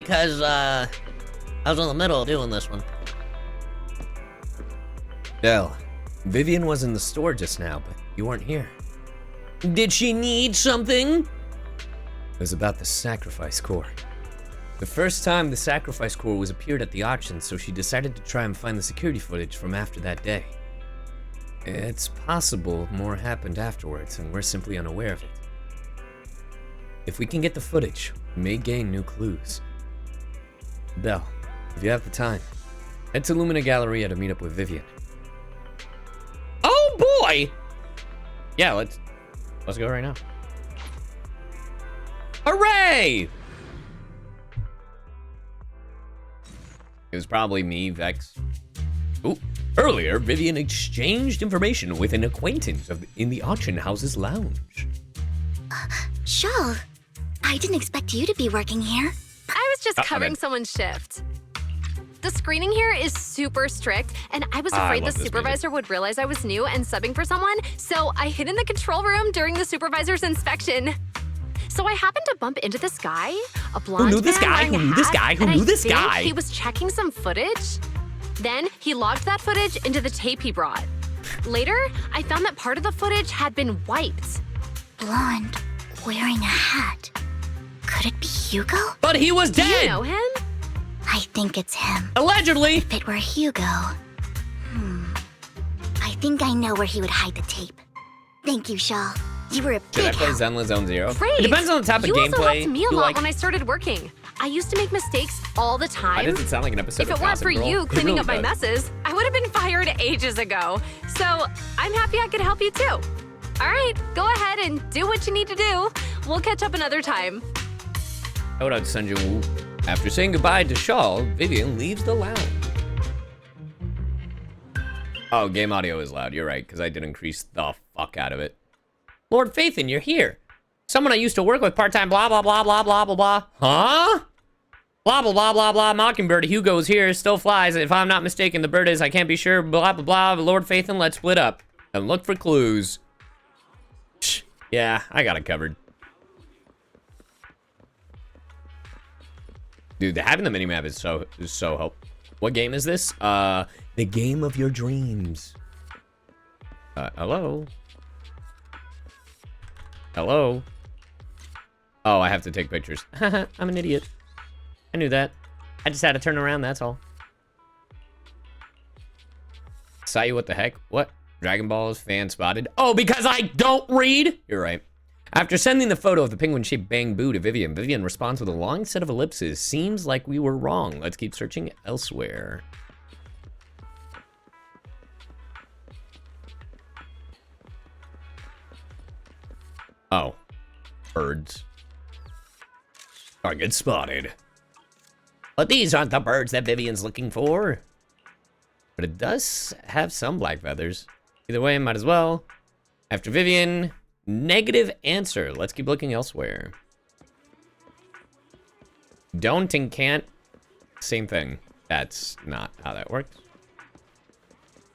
because, I was in the middle of doing this one. Well, Vivian was in the store just now, but you weren't here. Did she need something? It was about the sacrifice core. The first time the sacrifice core was appeared at the auction, so she decided to try and find the security footage from after that day. It's possible more happened afterwards, and we're simply unaware of it. If we can get the footage, we may gain new clues. Belle, if you have the time, head to Lumina Galleria to meet up with Vivian. Oh boy! Yeah, let's go right now. Hooray! It was probably me, Vex. Ooh, earlier, Vivian exchanged information with an acquaintance in the auction house's lounge. Shawl, I didn't expect you to be working here. I was just covering someone's shift. The screening here is super strict, and I was afraid the supervisor would realize I was new and subbing for someone, so I hid in the control room during the supervisor's inspection. So I happened to bump into this guy, a blonde Who knew this guy? man wearing Who knew this a guy? hat, Who and knew I this think guy? He was checking some footage. Then he logged that footage into the tape he brought. Later, I found that part of the footage had been wiped. Blonde, wearing a hat. Could it be Hugo? But he was Do dead! you know him? I think it's him. Allegedly! If it were Hugo, I think I know where he would hide the tape. Thank you, Shaw. You were a Should I big play help. Zenless Zone Zero? Great. It depends on the type of you gameplay. also helped me a you lot like. when I started working. I used to make mistakes all the Why time. does it sound like an episode If of it weren't Gossip for Girl? you It cleaning really up my does. messes, I would have been fired ages ago. So I'm happy I could help you too. All right, go ahead and do what you need to do. We'll catch up another time. Shout out to Sunjin Woo. After saying goodbye to Shaw, Vivian leaves the lounge. Oh, game audio is loud. You're right, because I did increase the fuck out of it. Lord Phaethon, you're here. Someone I used to work with part-time, blah, blah, blah, blah, blah, blah, blah. Huh? Blah, blah, blah, blah, blah. Mockingbird, Hugo's here, still flies. If I'm not mistaken, the bird is, I can't be sure, blah, blah, blah. But Lord Phaethon, let's split up and look for clues. Shh. Yeah, I got it covered. Dude, having the minimap is so helpful. What game is this? The game of your dreams. Hello? Hello? Oh, I have to take pictures. I'm an idiot. I knew that. I just had to turn around, that's all. CyYu, what the heck? What? Dragon Balls fan spotted? Oh, because I don't read? You're right. After sending the photo of the penguin-shaped bang boo to Vivian, Vivian responds with a long set of ellipses. Seems like we were wrong. Let's keep searching elsewhere. Oh. Birds. Target spotted. But these aren't the birds that Vivian's looking for. But it does have some black feathers. Either way, might as well. After Vivian, negative answer. Let's keep looking elsewhere. Don't and can't. Same thing. That's not how that works.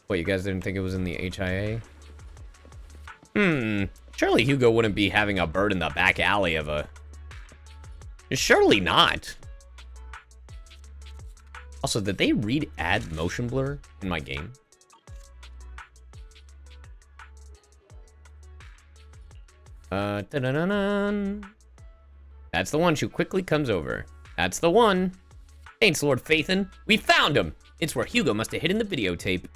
What, you guys didn't think it was in the HIA? Surely Hugo wouldn't be having a bird in the back alley of a... Surely not. Also, did they add motion blur in my game? Da-da-da-dun. That's the one. She quickly comes over. That's the one. Thanks, Lord Phaethon. We found him. It's where Hugo must have hidden the videotape.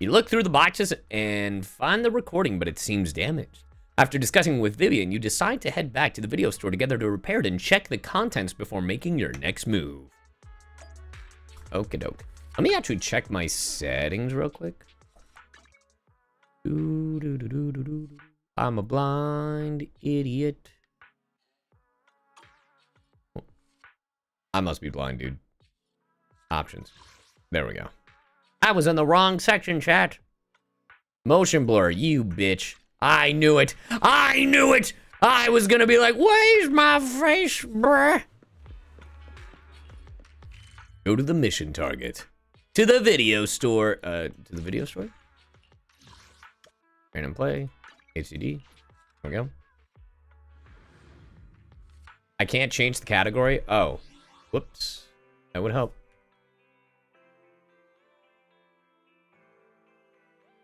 You look through the boxes and find the recording, but it seems damaged. After discussing with Vivian, you decide to head back to the video store together to repair it and check the contents before making your next move. Okie doke. Let me actually check my settings real quick. I'm a blind idiot. I must be blind, dude. Options. There we go. I was in the wrong section, chat. Motion blur, you bitch. I knew it. I knew it. I was gonna be like, where's my face, bruh? Go to the mission target. To the video store. To the video store? Random play. HCD. There we go. I can't change the category. Oh. Whoops. That would help.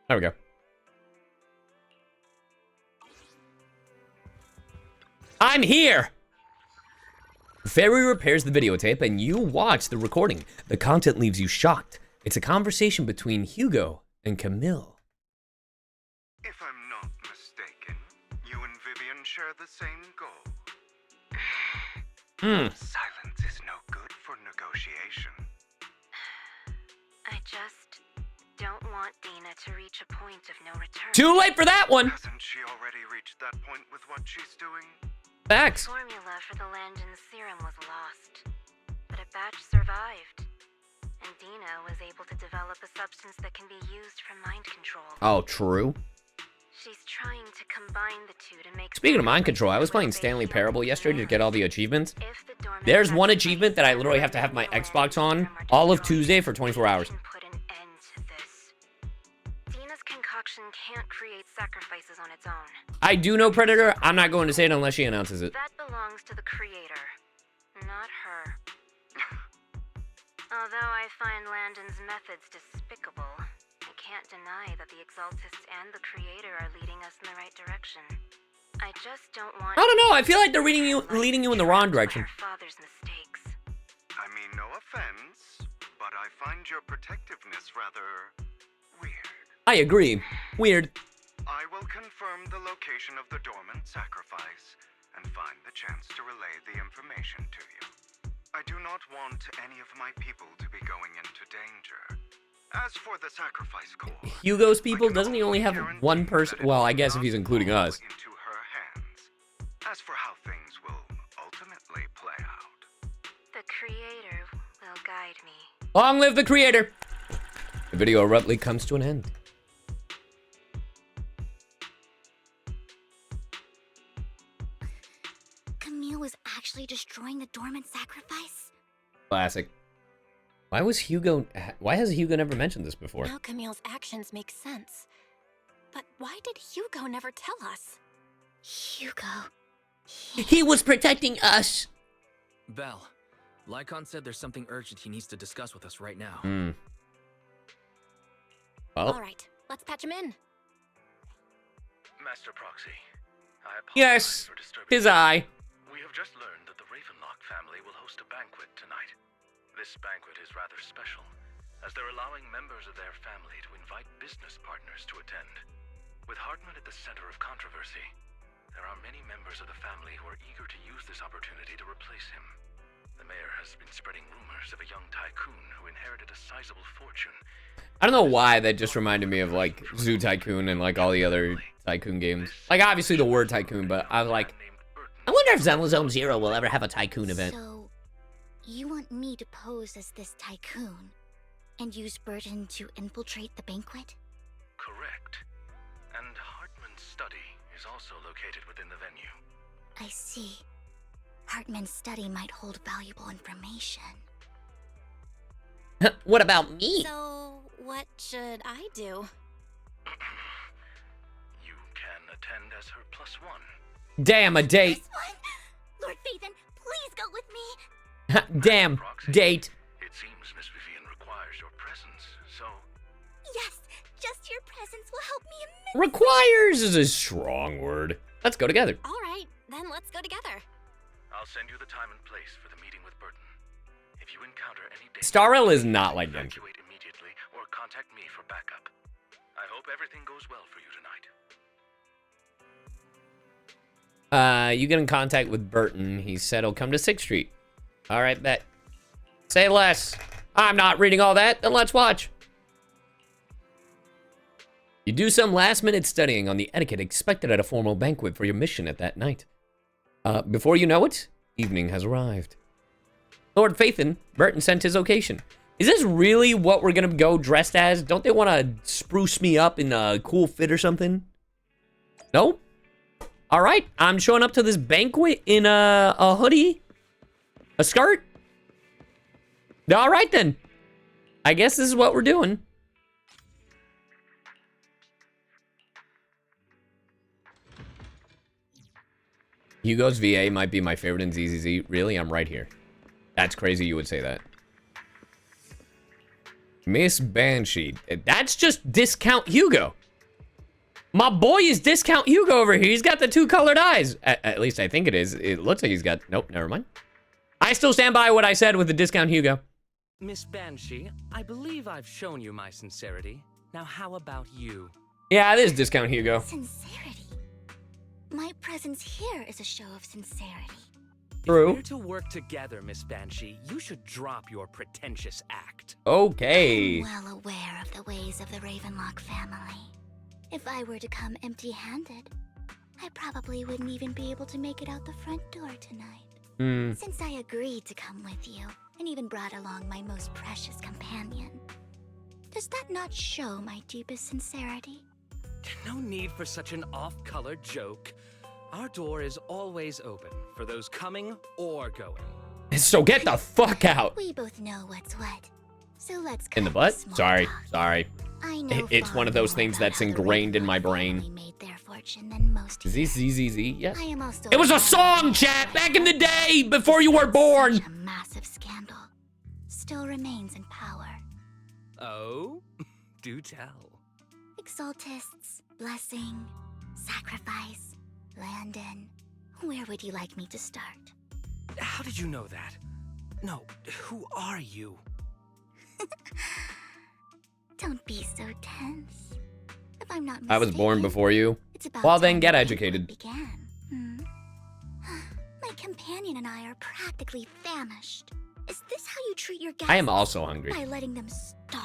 There we go. I'm here! Fairy repairs the videotape and you watch the recording. The content leaves you shocked. It's a conversation between Hugo and Camille. If I'm not mistaken, you and Vivian share the same goal. Silence is no good for negotiation. I just don't want Dina to reach a point of no return. Too late for that one! Hasn't she already reached that point with what she's doing? Facts. The formula for the Landon serum was lost, but a batch survived. And Dina was able to develop a substance that can be used for mind control. Oh, true. She's trying to combine the two to make... Speaking of mind control, I was playing Stanley Parable yesterday to get all the achievements. If the dormant There's one sacrifice achievement that I literally have to have my Xbox on all of Tuesday for 24 hours. can put an end to this. Dina's concoction can't create sacrifices on its own. I do know Predator. I'm not going to say it unless she announces it. That belongs to the creator, not her. Although I find Landon's methods despicable, I can't deny that the Exaltists and the creator are leading us in the right direction. I just don't want... I don't know. I feel like they're leading you in the wrong direction. Her father's mistakes. I mean, no offense, but I find your protectiveness rather weird. I agree. Weird. I will confirm the location of the dormant sacrifice and find the chance to relay the information to you. I do not want any of my people to be going into danger. As for the sacrifice core, Hugo's people, doesn't he only have one person? Well, I guess if he's including us. into her hands. As for how things will ultimately play out, The creator will guide me. Long live the creator. The video abruptly comes to an end. Camille was actually destroying the dormant sacrifice? Classic. Why has Hugo never mentioned this before? Now Camille's actions make sense. But why did Hugo never tell us? Hugo. He was protecting us. Belle, Lycaon said there's something urgent he needs to discuss with us right now. Well, All right, let's patch him in. Master Proxy, I apologize yes, for disturbing his you. eye. We have just learned that the Ravenlock family will host a banquet tonight. This banquet is rather special, as they're allowing members of their family to invite business partners to attend. With Hartman at the center of controversy, there are many members of the family who are eager to use this opportunity to replace him. The mayor has been spreading rumors of a young tycoon who inherited a sizable fortune. I don't know why that just reminded me of like Zoo Tycoon and like all the other tycoon games. Like obviously the word tycoon, but I was like, Named Burton. I wonder if Zenless Zone Zero will ever have a tycoon event. So, you want me to pose as this tycoon and use Burton to infiltrate the banquet? Correct. And Hartman's study is also located within the venue. I see. Hartman's study might hold valuable information. What about me? So, what should I do? You can attend as her +1. Damn, a date. This one? Lord Phaethon, please go with me. Damn, date. It seems Miss Vivian requires your presence, so Yes, just your presence will help me immensely. Requires is a strong word. Let's go together. All right, then let's go together. I'll send you the time and place for the meeting with Burton. If you encounter any danger, Starrel is not like them. evacuate immediately or contact me for backup. I hope everything goes well for you tonight. You get in contact with Burton. He said he'll come to 6th Street. All right, bet. Say less. I'm not reading all that. Then let's watch. You do some last-minute studying on the etiquette expected at a formal banquet for your mission at that night. Before you know it, evening has arrived. Lord Phaethon, Burton sent his location. Is this really what we're gonna go dressed as? Don't they want to spruce me up in a cool fit or something? No? All right, I'm showing up to this banquet in a hoodie, a skirt. All right then. I guess this is what we're doing. Hugo's VA might be my favorite in ZZZ. Really? I'm right here. That's crazy you would say that. Miss Banshee. That's just discount Hugo. My boy is discount Hugo over here. He's got the 2 colored eyes. At least I think it is. It looks like he's got... Nope, never mind. I still stand by what I said with the discount Hugo. Miss Banshee, I believe I've shown you my sincerity. Now how about you? Yeah, it is discount Hugo. Sincerity? My presence here is a show of sincerity. True. If we're to work together, Miss Banshee, you should drop your pretentious act. Okay. I'm well aware of the ways of the Ravenlock family. If I were to come empty-handed, I probably wouldn't even be able to make it out the front door tonight. Since I agreed to come with you, and even brought along my most precious companion, does that not show my deepest sincerity? No need for such an off-color joke. Our door is always open for those coming or going. So get the fuck out. We both know what's what, so let's In the cut butt? small Sorry, talk. sorry. I know It's one of those things that's ingrained in my brain. Made their fortune than most Z, Z, Z, Z, yeah. I am also It was a aware song, that chat, back in the day, before you were born. such a massive scandal still remains in power. Oh? Do tell. Exaltists, blessing, sacrifice, Landon. Where would you like me to start? How did you know that? No, who are you? Don't be so tense. If I'm not mistaken, I was born before you. it's about Well, then time get the educated. banquet began. My companion and I are practically famished. Is this how you treat your guests? I am also hungry. By letting them starve?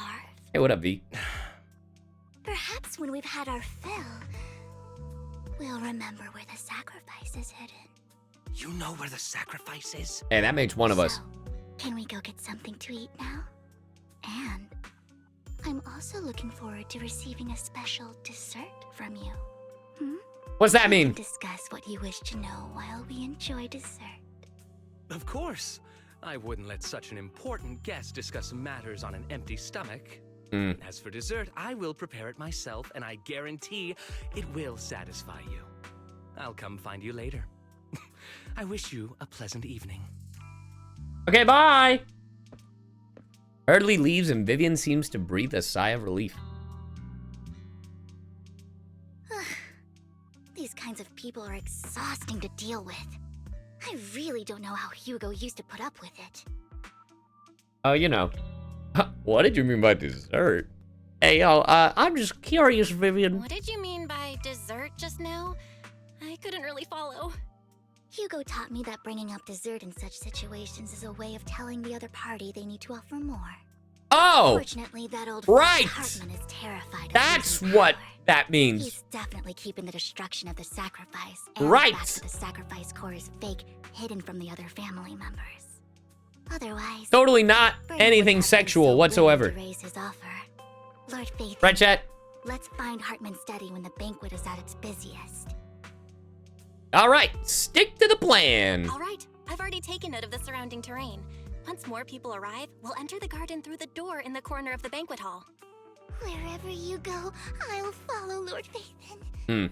Hey, what up, V? Perhaps when we've had our fill, we'll remember where the sacrifice is hidden. You know where the sacrifice is? Hey, that makes one of us. So, can we go get something to eat now? And I'm also looking forward to receiving a special dessert from you. What's that We can mean? discuss what you wish to know while we enjoy dessert. Of course. I wouldn't let such an important guest discuss matters on an empty stomach. As for dessert, I will prepare it myself, and I guarantee it will satisfy you. I'll come find you later. I wish you a pleasant evening. Okay, bye. Hurley leaves and Vivian seems to breathe a sigh of relief. These kinds of people are exhausting to deal with. I really don't know how Hugo used to put up with it. Oh, you know. What did you mean by dessert? Hey, yo, I'm just curious, Vivian. What did you mean by dessert just now? I couldn't really follow. Hugo taught me that bringing up dessert in such situations is a way of telling the other party they need to offer more. Oh, Fortunately, that old right. Hartman is terrified of That's losing what power. that means. He's definitely keeping the destruction of the sacrifice and Right. the fact that the sacrifice core is fake hidden from the other family members. Otherwise, Totally not Brandon anything wouldn't have been sexual so willing whatsoever. to raise his offer. Lord Faith, Right, chat? let's find Hartman's study when the banquet is at its busiest. All right, stick to the plan. All right, I've already taken note of the surrounding terrain. Once more people arrive, we'll enter the garden through the door in the corner of the banquet hall. Wherever you go, I'll follow, Lord Faithin.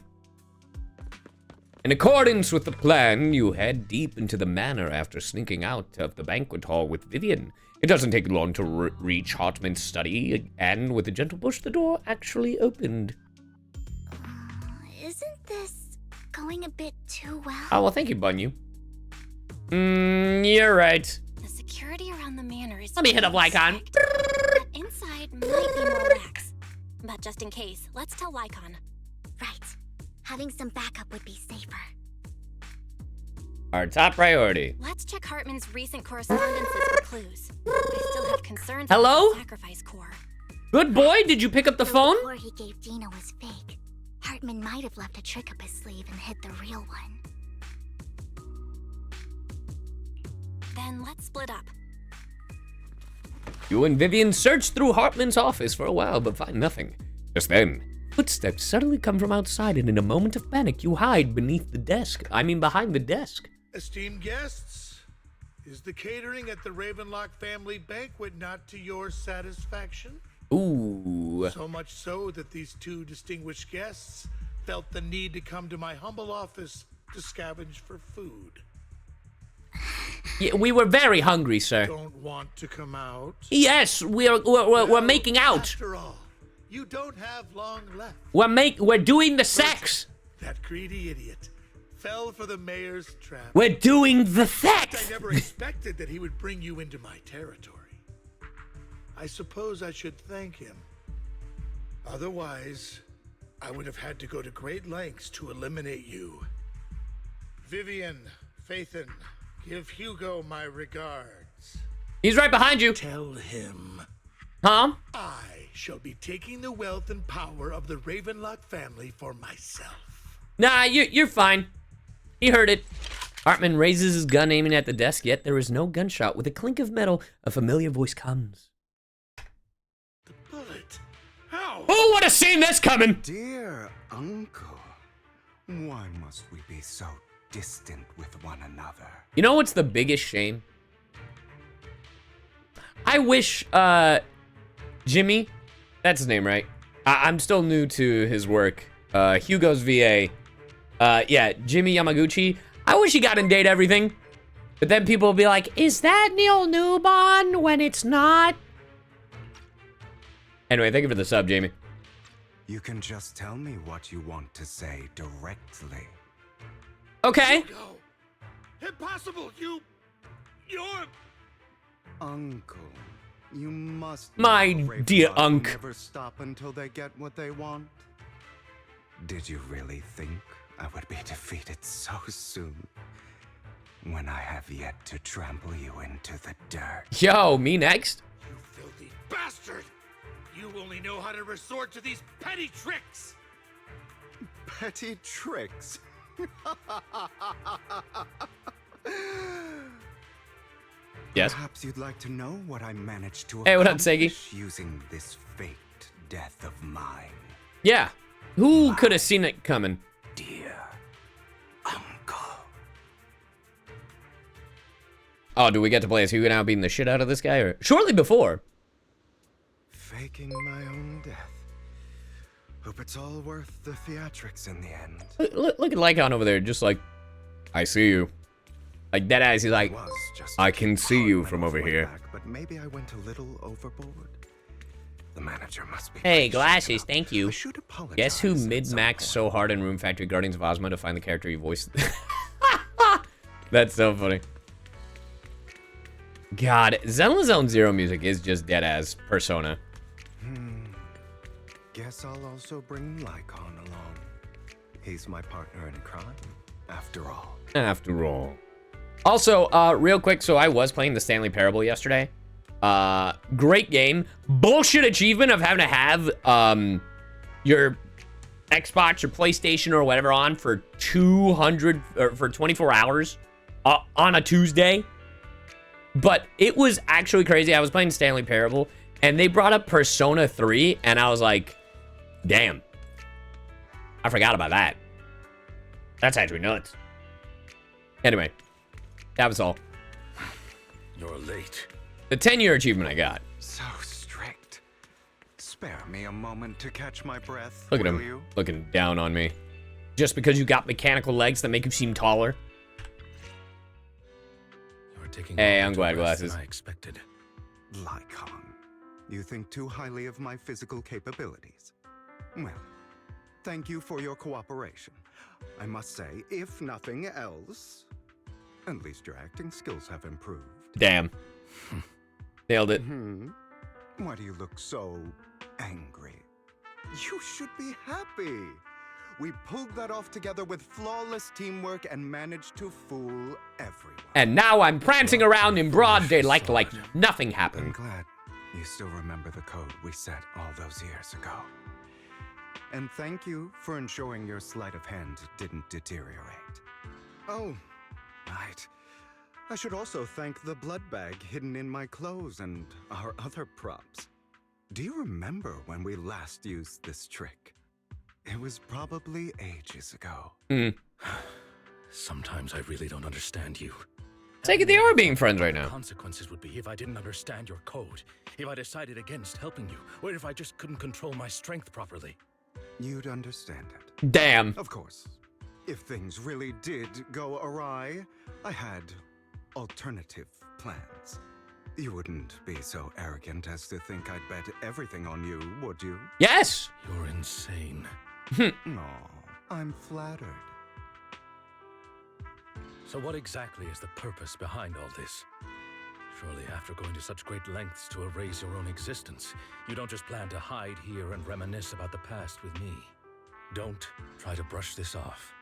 In accordance with the plan, you head deep into the manor after sneaking out of the banquet hall with Vivian. It doesn't take long to reach Hartman's study, and with a gentle push, the door actually opened. Isn't this going a bit too well? Oh, well, thank you, Bunyu. You're right. The security around the manor is Let me hit up Lycaon. strict, but inside might be more lax. But just in case, let's tell Lycaon. Right. Having some backup would be safer. Our top priority. Let's check Hartman's recent correspondences for clues. I still have concerns Hello? about the sacrifice core. Good boy, did you pick up the The phone? core he gave Dina was fake. Hartman might have left a trick up his sleeve and hid the real one. Then let's split up. You and Vivian search through Hartman's office for a while, but find nothing. Just then, footsteps suddenly come from outside, and in a moment of panic, you hide behind the desk. Esteemed guests, is the catering at the Ravenlock family banquet not to your satisfaction? Ooh. So much so that these two distinguished guests felt the need to come to my humble office to scavenge for food. Yeah, we were very hungry, sir. Don't want to come out? Yes, we're making out. After all, you don't have long left. We're doing the sex. That greedy idiot fell for the mayor's trap. We're doing the I sex. never expected that he would bring you into my territory. I suppose I should thank him. Otherwise, I would have had to go to great lengths to eliminate you. Vivian, Faithen, give Hugo my regards. He's right behind you. Tell him Huh? I shall be taking the wealth and power of the Ravenlock family for myself. Nah, you're fine. He heard it. Hartman raises his gun, aiming at the desk, yet there is no gunshot. With a clink of metal, a familiar voice comes. The bullet. How? Who would have seen this coming? Dear uncle, why must we be so distant with one another? You know what's the biggest shame? I wish, Jimmy, that's his name, right? I'm still new to his work. Hugo's VA. Yeah, Jimmy Yamaguchi. I wish he got in date everything. But then people will be like, is that Neil Newbon when it's not? Anyway, thank you for the sub, Jamie. You can just tell me what you want to say directly. Okay. Hugo. Impossible. You're... Uncle, you must. My know dear Ravenlock will Unc. never stop until they get what they want. Did you really think I would be defeated so soon? When I have yet to trample you into the dirt. Yo, me next? You filthy bastard! You only know how to resort to these petty tricks! Petty tricks. Yes. Perhaps you'd like to know what I managed to Hey, what up, Segi? accomplish using this faked death of mine. Yeah. Who could have seen it coming? Dear uncle. Oh, do we get to play as Hugo now beating the shit out of this guy? Or shortly before. Faking my own death. Hope it's all worth the theatrics in the end. Look at Lycaon over there, just like, I see you. Like, dead eyes, he's like, Was just I can see you Hartman from off over way here. back, but maybe I went a little overboard. The manager must be. Hey, pretty glasses, shaken up. thank you. I should apologize. Guess who at some mid-maxed point. so hard in Room Factory Guardians of Ozma to find the character he voiced? That's so funny. God, Zenless Zone Zero music is just dead as Persona. Guess I'll also bring Lycaon along. He's my partner in crime, after all. After all. Also, real quick, so I was playing the Stanley Parable yesterday. Great game. Bullshit achievement of having to have your Xbox or PlayStation or whatever on for 200 or for 24 hours on a Tuesday. But it was actually crazy. I was playing Stanley Parable and they brought up Persona 3 and I was like, damn. I forgot about that. That's actually nuts. Anyway, that was all. You're late. The 10-year achievement I got. So strict. Spare me a moment to catch my breath. Look at will him you? looking down on me. Just because you got mechanical legs that make you seem taller. You're taking Hey, longer I'm to glad rest glasses. than I expected. Lycaon, you think too highly of my physical capabilities. Well, thank you for your cooperation. I must say, if nothing else, at least your acting skills have improved. Damn. Nailed it. Why do you look so angry? You should be happy. We pulled that off together with flawless teamwork and managed to fool everyone. And now I'm prancing around in broad daylight like nothing I'm happened. glad you still remember the code we set all those years ago. And thank you for ensuring your sleight of hand didn't deteriorate. Oh, right. I should also thank the blood bag hidden in my clothes and our other props. Do you remember when we last used this trick? It was probably ages ago. Sometimes I really don't understand you. Take it they are being friends right The now. consequences would be if I didn't understand your code, if I decided against helping you, or if I just couldn't control my strength properly. You'd understand it. Damn. Of course. If things really did go awry, I had alternative plans. You wouldn't be so arrogant as to think I'd bet everything on you, would you? Yes! You're insane. Aw, I'm flattered. So what exactly is the purpose behind all this? Surely after going to such great lengths to erase your own existence, you don't just plan to hide here and reminisce about the past with me. Don't try to brush this off.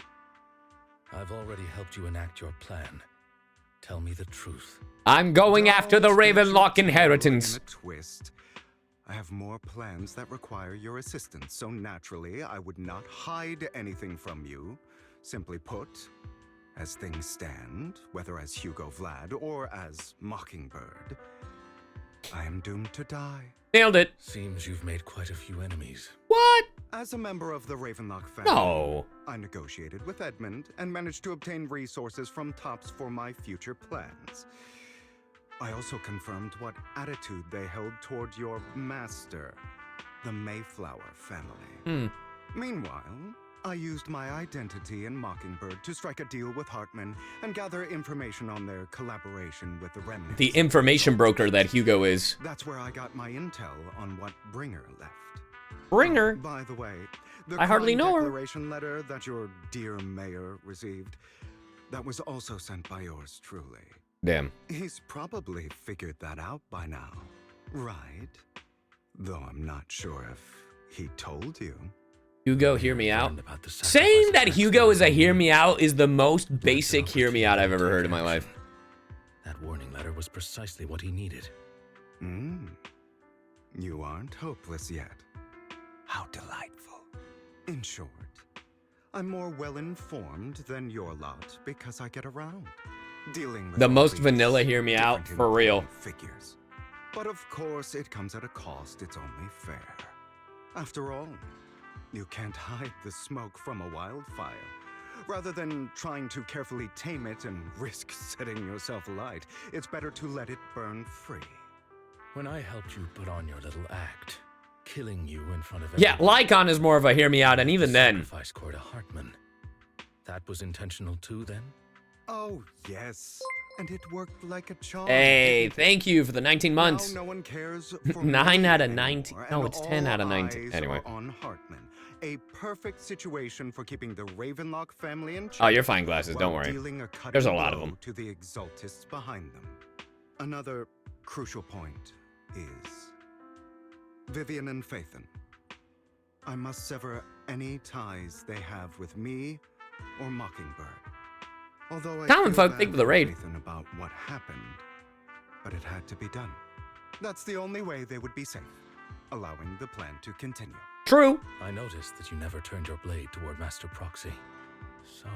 I've already helped you enact your plan. Tell me the truth. I'm going after the Ravenlock inheritance. In a twist. I have more plans that require your assistance, so naturally I would not hide anything from you. Simply put, as things stand, whether as Hugo Vlad or as Mockingbird, I am doomed to die. Nailed it. Seems you've made quite a few enemies. What? As a member of the Ravenlock family, No. I negotiated with Edmund and managed to obtain resources from Tops for my future plans. I also confirmed what attitude they held toward your master, the Mayflower family. Meanwhile, I used my identity in Mockingbird to strike a deal with Hartman and gather information on their collaboration with the remnants. The information broker that Hugo is. That's where I got my intel on what Bringer left. Bringer? By the way, the I hardly crime know her. declaration letter that your dear mayor received, that was also sent by yours truly. Damn. He's probably figured that out by now, right? Though I'm not sure if he told you. Hugo, hear me out. About the Saying that sacrifices Hugo is a made. hear me out is the most basic hear me out I've ever heard in my life. That warning letter was precisely what he needed. You aren't hopeless yet. How delightful. In short, I'm more well-informed than your lot because I get around. Dealing with The all most these vanilla hear me out, different for real. important figures. But of course, it comes at a cost. It's only fair. After all, you can't hide the smoke from a wildfire. Rather than trying to carefully tame it and risk setting yourself alight, it's better to let it burn free. When I helped you put on your little act, killing you in front of Yeah, everyone, Lycaon is more of a hear me out, and even then. sacrifice core to Hartman. That was intentional too, then? Oh, yes. And it worked like a charm. Hey, thank you for the 19 months. Now no one cares for 9 me out of anymore, 19. No, and it's 10 out of all 19. eyes Anyway. are on Hartman. A perfect situation for keeping the Ravenlock family in check. Oh, you're fine, Glasses. Don't while worry. dealing a cutting There's a lot of blow them. to the exaltists behind them. Another crucial point is Vivian and Phaethon. I must sever any ties they have with me or Mockingbird. Although I Common feel folk bad think for the for raid. Phaethon about what happened, but it had to be done. That's the only way they would be safe, allowing the plan to continue. True. I noticed that you never turned your blade toward Master Proxy. So,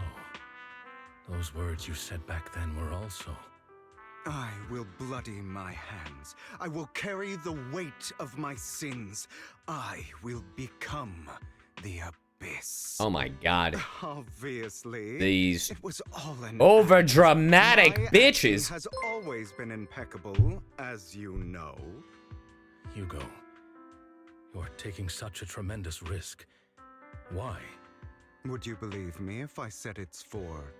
those words you said back then were also... I will bloody my hands. I will carry the weight of my sins. I will become the abyss. Oh my god. Obviously. These It was all an over act. dramatic My bitches. acting has always been impeccable, as you know. Hugo, you're taking such a tremendous risk. Why? Would you believe me if I said it's for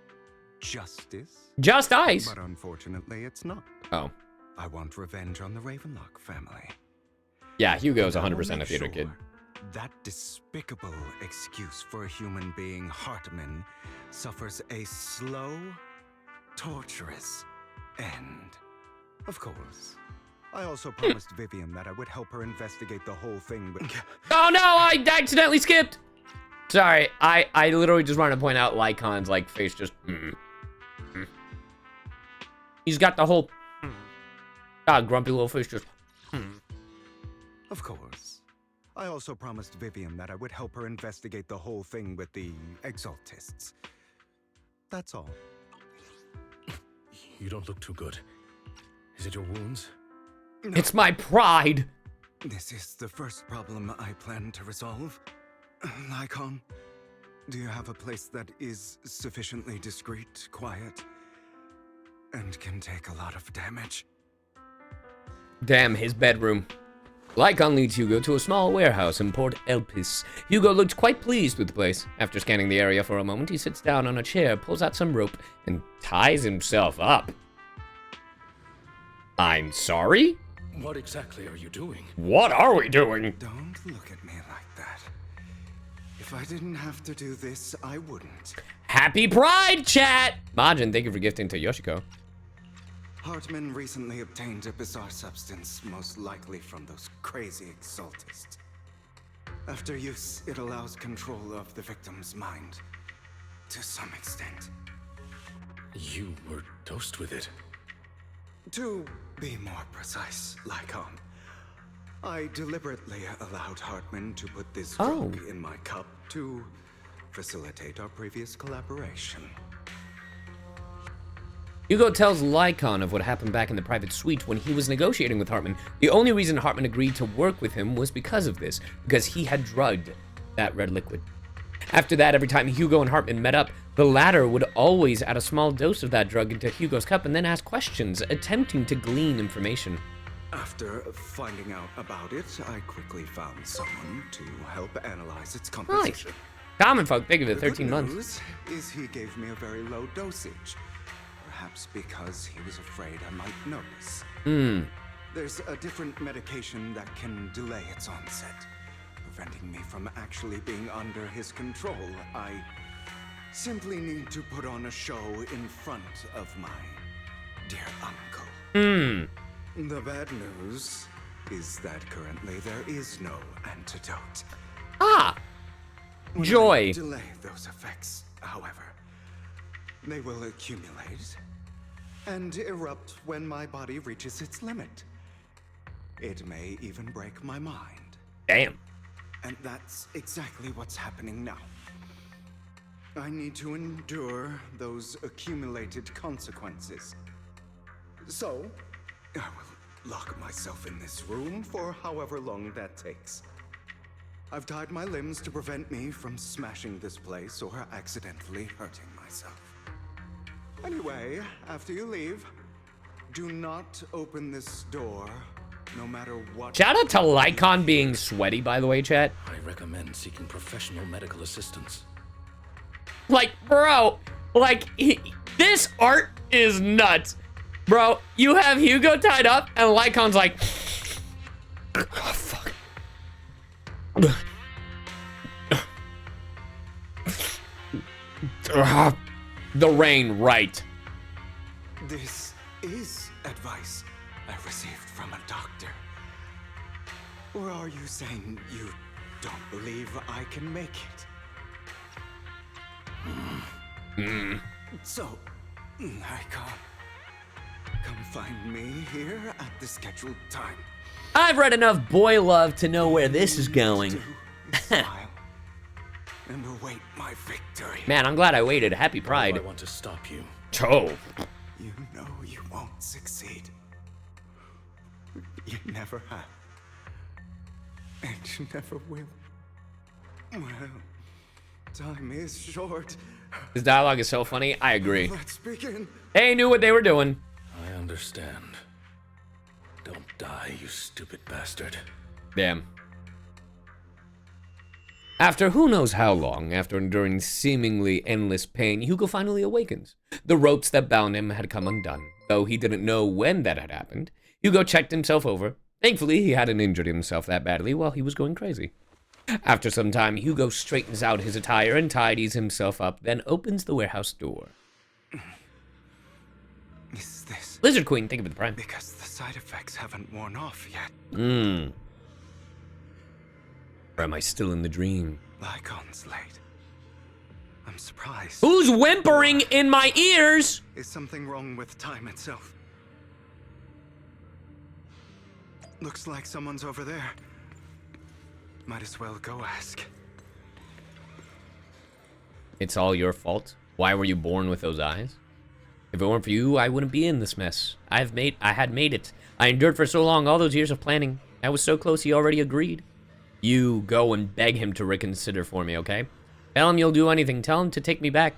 justice? Just ice. But unfortunately, it's not. Oh. I want revenge on the Ravenlock family. Yeah, Hugo's And I will 100% a make theater sure kid. That despicable excuse for a human being, Hartman, suffers a slow, torturous end. Of course. I also promised Vivian that I would help her investigate the whole thing, but... Oh no, I accidentally skipped. Sorry, I literally just wanted to point out Lycaon's like face just. He's got the whole grumpy little face just. Of course. I also promised Vivian that I would help her investigate the whole thing with the exaltists. That's all. You don't look too good. Is it your wounds? No, It's my pride. this is the first problem I plan to resolve. Lycaon, do you have a place that is sufficiently discreet, quiet, and can take a lot of damage? Damn, his bedroom. Lycaon leads Hugo to a small warehouse in Port Elpis. Hugo looked quite pleased with the place. After scanning the area for a moment, he sits down on a chair, pulls out some rope, and ties himself up. I'm sorry? What exactly are you doing? What are we doing? Don't look at me like that. If I didn't have to do this, I wouldn't. Happy Pride, chat! Majin, thank you for gifting to Yoshiko. Hartman recently obtained a bizarre substance, most likely from those crazy exaltists. After use, it allows control of the victim's mind. To some extent. You were dosed with it. To be more precise, Lycaon, I deliberately allowed Hartman to put this drug in my cup to facilitate our previous collaboration. Hugo tells Lycaon of what happened back in the private suite when he was negotiating with Hartman. The only reason Hartman agreed to work with him was because of this, because he had drugged that red liquid. After that, every time Hugo and Hartman met up, the latter would always add a small dose of that drug into Hugo's cup and then ask questions, attempting to glean information. After finding out about it, I quickly found someone to help analyze its composition. Nice. Common folk, think of it, 13 months. The good news is he gave me a very low dosage. Perhaps because he was afraid I might notice. There's a different medication that can delay its onset, preventing me from actually being under his control. I simply need to put on a show in front of my dear uncle. The bad news is that currently there is no antidote. Joy. When I delay those effects, however, they will accumulate and erupt when my body reaches its limit. It may even break my mind. Damn. And that's exactly what's happening now. I need to endure those accumulated consequences. So, I will lock myself in this room for however long that takes. I've tied my limbs to prevent me from smashing this place or accidentally hurting myself. Anyway, after you leave, do not open this door, no matter what. Shout out to Lycaon being sweaty, by the way, chat. I recommend seeking professional medical assistance. Like, bro, like, this art is nuts. Bro, you have Hugo tied up, and Lycaon's like, oh, fuck. The rain, right. This is advice I received from a doctor. Or are you saying you don't believe I can make it? So, Lycaon, come find me here at the scheduled time. I've read enough boy love to know where this is going. Smile and await my victory. Man, I'm glad I waited. Happy Pride. I want to stop you. Oh. You know you won't succeed. You never have. And you never will. Well, time is short. This dialogue is so funny. I agree. Let's begin. They knew what they were doing. I understand. Don't die, you stupid bastard. Damn. After who knows how long, after enduring seemingly endless pain, Hugo finally awakens. The ropes that bound him had come undone. Though he didn't know when that had happened, Hugo checked himself over. Thankfully, he hadn't injured himself that badly while he was going crazy. After some time, Hugo straightens out his attire and tidies himself up, then opens the warehouse door. Is this Lizard Queen, think of it, the prime. because the side effects haven't worn off yet? Or am I still in the dream? Lycaon's late. I'm surprised. Who's whimpering in my ears? Is something wrong with time itself? Looks like someone's over there. Might as well go ask. It's all your fault. Why were you born with those eyes? If it weren't for you, I wouldn't be in this mess. I had made it. I endured for so long, all those years of planning. I was so close, he already agreed. You go and beg him to reconsider for me, okay? Tell him you'll do anything. Tell him to take me back.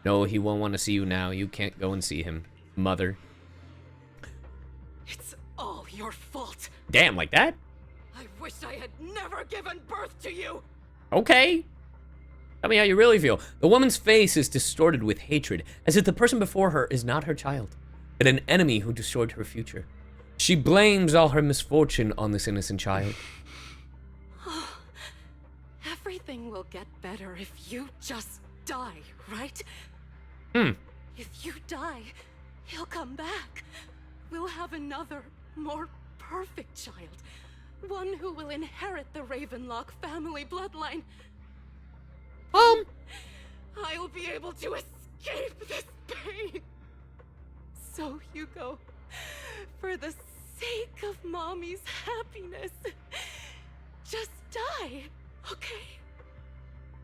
No, he won't want to see you now. You can't go and see him. Mother. It's all your fault. Damn, like that? I wish I had never given birth to you. Okay. Tell me how you really feel. The woman's face is distorted with hatred, as if the person before her is not her child, but an enemy who destroyed her future. She blames all her misfortune on this innocent child. Everything will get better if you just die, right? If you die, he'll come back. We'll have another, more perfect child. One who will inherit the Ravenlock family bloodline. I'll be able to escape this pain. So, Hugo, for the sake of Mommy's happiness, just die, okay?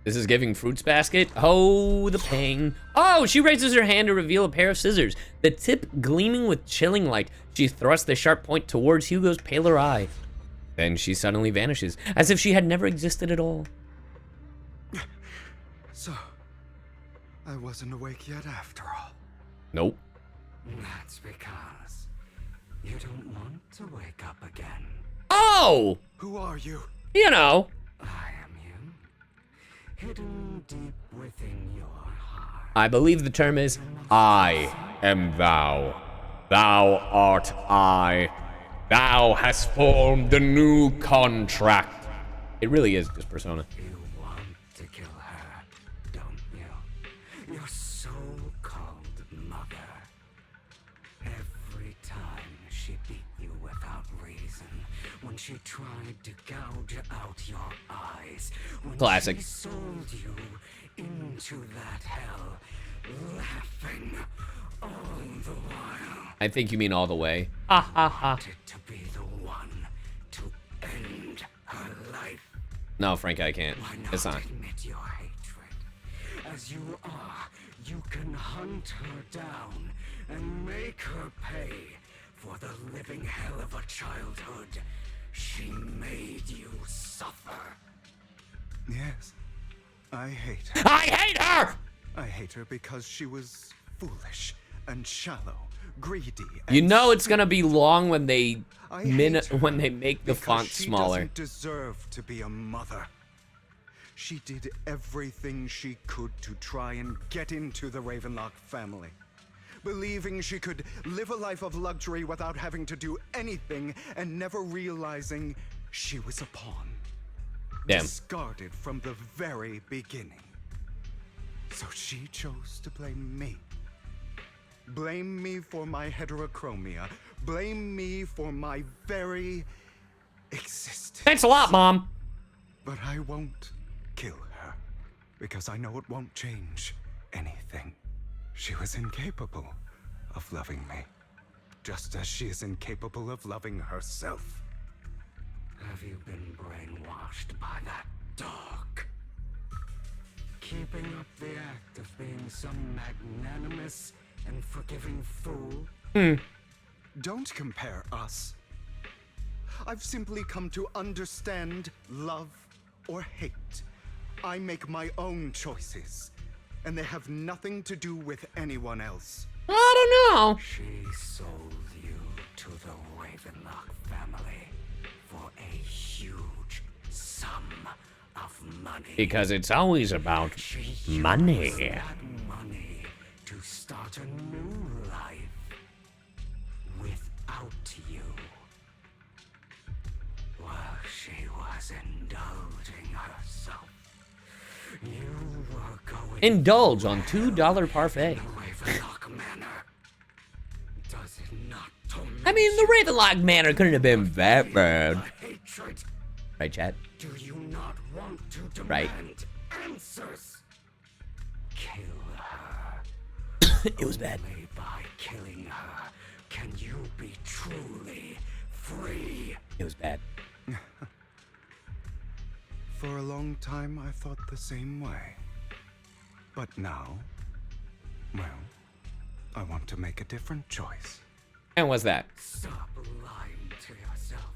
This is giving Fruits Basket. Oh, the pain. Oh, she raises her hand to reveal a pair of scissors, the tip gleaming with chilling light. She thrusts the sharp point towards Hugo's paler eye. Then she suddenly vanishes, as if she had never existed at all. So, I wasn't awake yet after all. Nope. That's because you don't want to wake up again. Oh! Who are you? You know. I am you. Hidden deep within your heart. I believe the term is, I am thou. Thou art I. Thou hast formed the new contract. It really is just Persona. You want to kill her, don't you? Your so-called mother. Every time she beat you without reason, when she tried to gouge out your eyes, when Classic. she sold you into that hell, laughing all the while. I think you mean all the way. Ha ha ha. Wanted to be the one to end her life. No, Frank, I can't. Why not It's not. admit your hatred? As you are, you can hunt her down and make her pay for the living hell of a childhood she made you suffer. Yes, I hate her. I hate her! I hate her because she was foolish and shallow, greedy. And You know it's gonna be long when they I hate her when they make the because font she smaller. doesn't deserve to be a mother. She did everything she could to try and get into the Ravenlock family, believing she could live a life of luxury without having to do anything, and never realizing she was a pawn. Damn. Discarded from the very beginning. So she chose to blame me. Blame me for my heterochromia. Blame me for my very existence. Thanks a lot, Mom. But I won't kill her, because I know it won't change anything. She was incapable of loving me, just as she is incapable of loving herself. Have you been brainwashed by that dog? Keeping up the act of being some magnanimous and forgiving fool? Don't compare us. I've simply come to understand love or hate. I make my own choices, and they have nothing to do with anyone else. I don't know. She sold you to the Ravenlock family for a huge sum of money. Because it's always about She used money. that money to start a new life without you. While she was indulging herself, you were going Indulge on $2 parfait. the Ravenlock Manor. Does it not torment I mean, the Ravenlock Manor couldn't have been that bad. the hatred? Right, chat? Do you not want to demand Right. answers? Kill her. It was bad. Only by killing her can you be truly free. It was bad. For a long time, I thought the same way. But now, well, I want to make a different choice. And what's that? Stop lying to yourself.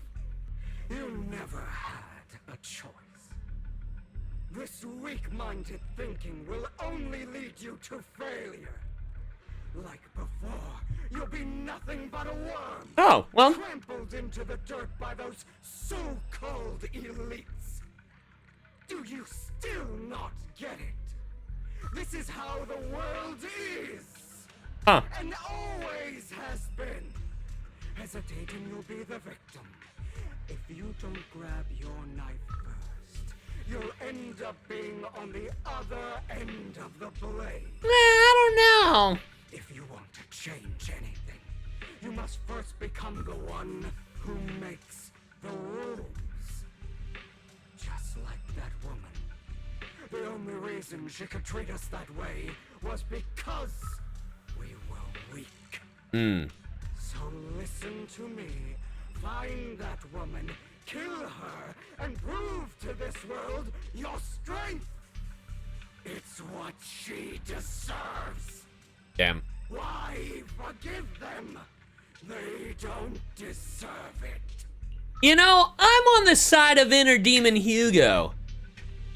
You never had a choice. This weak-minded thinking will only lead you to failure. Like before, you'll be nothing but a worm. Oh, well. Trampled into the dirt by those so-called elites. Do you still not get it? This is how the world is. Huh. And always has been. Hesitating, you'll be the victim. If you don't grab your knife first, you'll end up being on the other end of the blade. I don't know. If you want to change anything, you must first become the one who makes the rules. Just like that woman. The only reason she could treat us that way was because we were weak. So listen to me. Find that woman, kill her, and prove to this world your strength. It's what she deserves. Damn. Why forgive them? They don't deserve it. You know, I'm on the side of Inner Demon Hugo.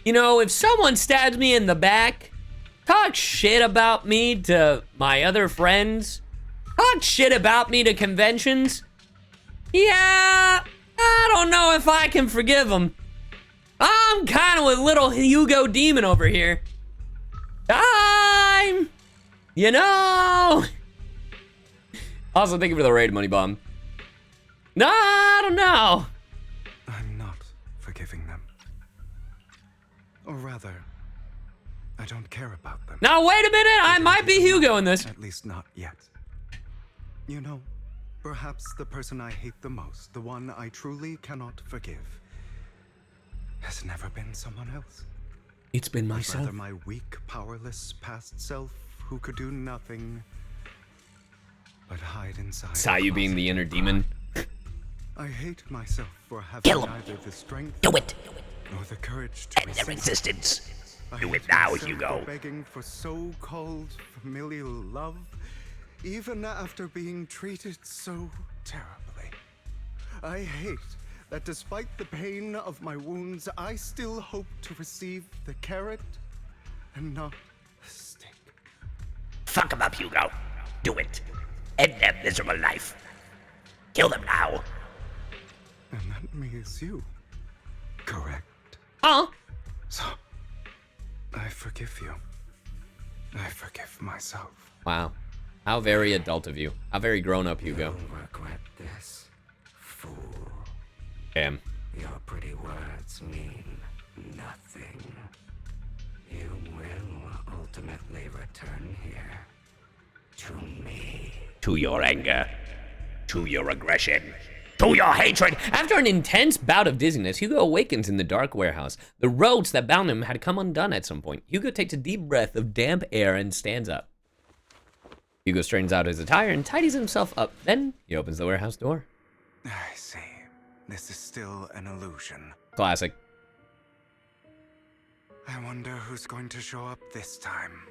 You know, if someone stabs me in the back, talk shit about me to my other friends, talk shit about me to conventions, yeah, I don't know if I can forgive them. I'm kind of with little Hugo Demon over here. You know. Also, thank you for the raid, Money Bomb. No, I don't know. I'm not forgiving them. Or rather, I don't care about them. Now, wait a minute. I might be Hugo in this. At least not yet. You know, perhaps the person I hate the most, the one I truly cannot forgive, has never been someone else. It's been myself. Rather my weak, powerless past self who could do nothing but hide inside. CyYu being the inner demon. I hate myself for having neither the strength nor the courage to End their existence. Do it hate now, myself Hugo. for begging for so-called familial love, even after being treated so terribly. I hate that despite the pain of my wounds, I still hope to receive the carrot and not the stick. Fuck them up, Hugo. Do it. End their miserable life. Kill them now. And that means you, correct? Huh? So, I forgive you. I forgive myself. Wow. How very adult of you. How very grown up, Hugo. You'll regret this, fool. Damn. Your pretty words mean nothing. You will ultimately return here to me. To your anger. To your aggression. To your hatred. After an intense bout of dizziness, Hugo awakens in the dark warehouse. The ropes that bound him had come undone at some point. Hugo takes a deep breath of damp air and stands up. Hugo straightens out his attire and tidies himself up. Then he opens the warehouse door. I see. This is still an illusion. Classic. I wonder who's going to show up this time.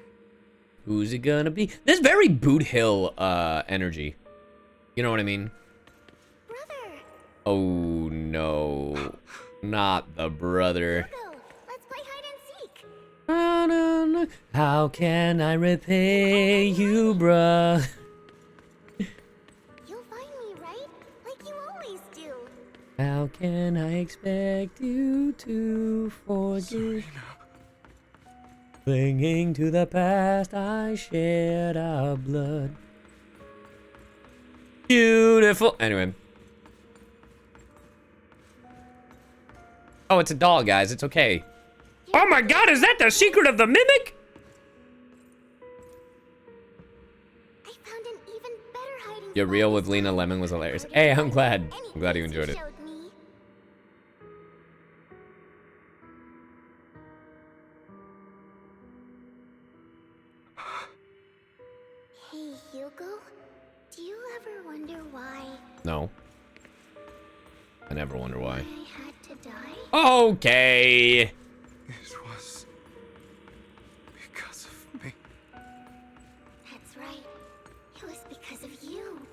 Who's it gonna be? This very Boot Hill energy. You know what I mean? Brother! Oh no. Not the brother. Hugo, let's play hide and seek. How can I repay you, bruh? You'll find me, right? Like you always do. How can I expect you to forgive? Clinging to the past, I shed our blood. Beautiful. Anyway. Oh, it's a doll, guys. It's okay. Oh my god, is that the secret of the mimic? I found an even better hiding Your spot reel this with Lena time. Lemon was hilarious. Harder Hey, to I'm find glad. than any I'm glad you place enjoyed it. showed me. Hey, Hugo, do you ever wonder why No. I never wonder why. I had to die? Okay. It was because of me. That's right. It was because of you.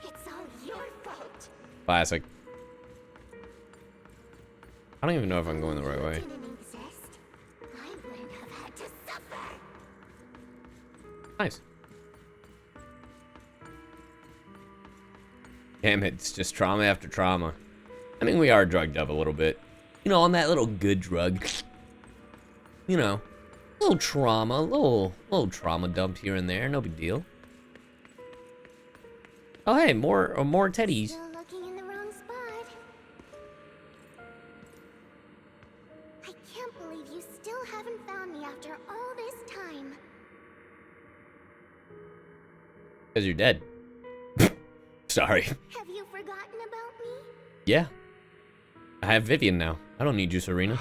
It's all your fault. Classic. I don't even know if I'm going the right way. Didn't exist, I wouldn't have had to suffer. Nice. Damn it, it's just trauma after trauma. I mean, we are drugged up a little bit. You know, on that little good drug. You know, little trauma, little trauma dumped here and there, no big deal. Oh, hey, more teddies. Still looking in the wrong spot. I can't believe you still haven't found me after all this time. Because you're dead. Sorry. Have you forgotten about me? Yeah. I have Vivian now. I don't need you, Serena.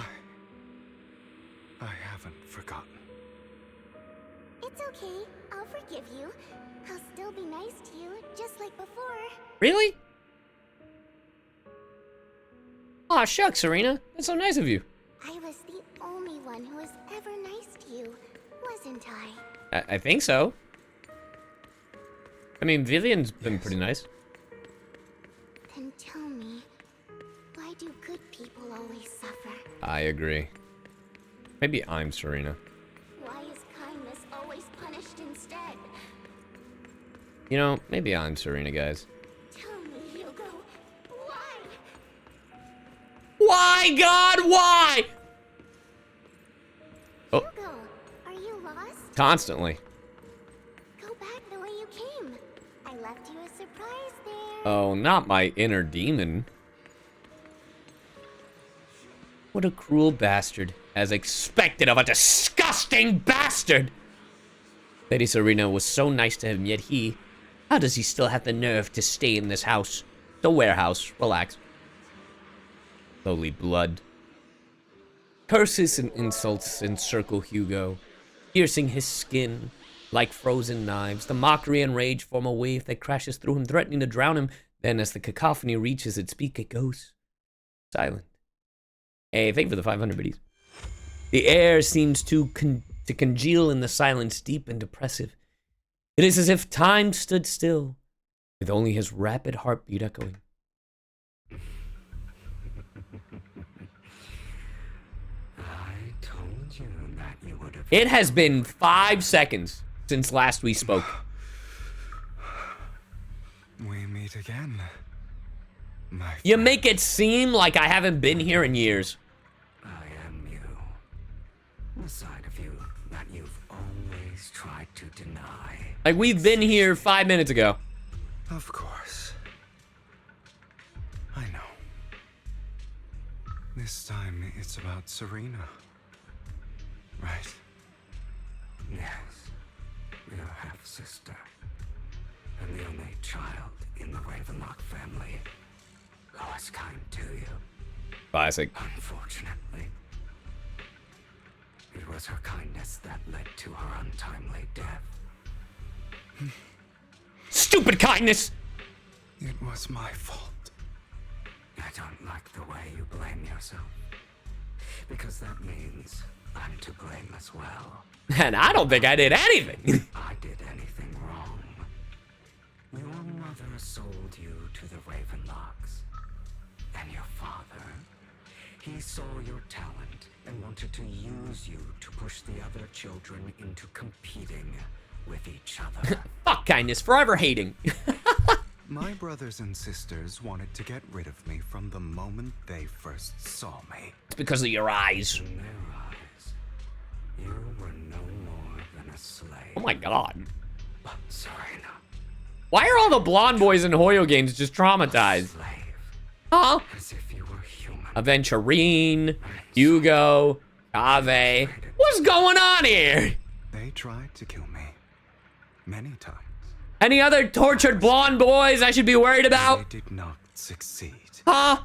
I haven't forgotten. It's okay. I'll forgive you. I'll still be nice to you, just like before. Really? Aw, shucks, Serena. That's so nice of you. I was the only one who was ever nice to you, wasn't I? I think so. I mean, Vivian's been pretty nice. Then tell me, why do good people always suffer? I agree. Maybe I'm Serena. Why is kindness always punished instead? You know, maybe I'm Serena, guys. Tell me, Hugo, why? Why, God, why? Oh, Hugo, are you lost? constantly. Go back the way you came. I left you a surprise there. Oh, not my inner demon. What a cruel bastard. As expected of a disgusting bastard! Lady Serena was so nice to him, yet he... How does he still have the nerve to stay in this house? The warehouse. Relax. Slowly blood. Curses and insults encircle Hugo, piercing his skin like frozen knives. The mockery and rage form a wave that crashes through him, threatening to drown him. Then as the cacophony reaches its peak, it goes silent. Hey, thank you for the 500 biddies. The air seems to congeal in the silence, deep and depressive. It is as if time stood still, with only his rapid heartbeat echoing. I told you that you would have... It has been 5 seconds since last we spoke. We meet again. You make it seem like I haven't been here in years. I am you. The side of you that you've always tried to deny. Like, we've been here 5 minutes ago. Of course. I know. This time it's about Serena. Right? Yes. Your half-sister. And the only child in the Ravenlock family who was kind to you. Classic. Unfortunately, it was her kindness that led to her untimely death. Stupid kindness! It was my fault. I don't like the way you blame yourself. Because that means I'm to blame as well. And I don't think I did anything. I did anything wrong. Your mother sold you to the Ravenlocks. And your father, he saw your talent and wanted to use you to push the other children into competing with each other. Fuck kindness, forever hating. My brothers and sisters wanted to get rid of me from the moment they first saw me. It's because of your eyes. In their eyes, you were no more than a slave. Oh my god. But Serena. Why are all the blonde boys in Hoyo games just traumatized? Huh? As if you were human. Aventurine, Hugo, Ave. What's going on here? They tried to kill me. Many times. Any other tortured blonde boys I should be worried about? They did not succeed. Huh?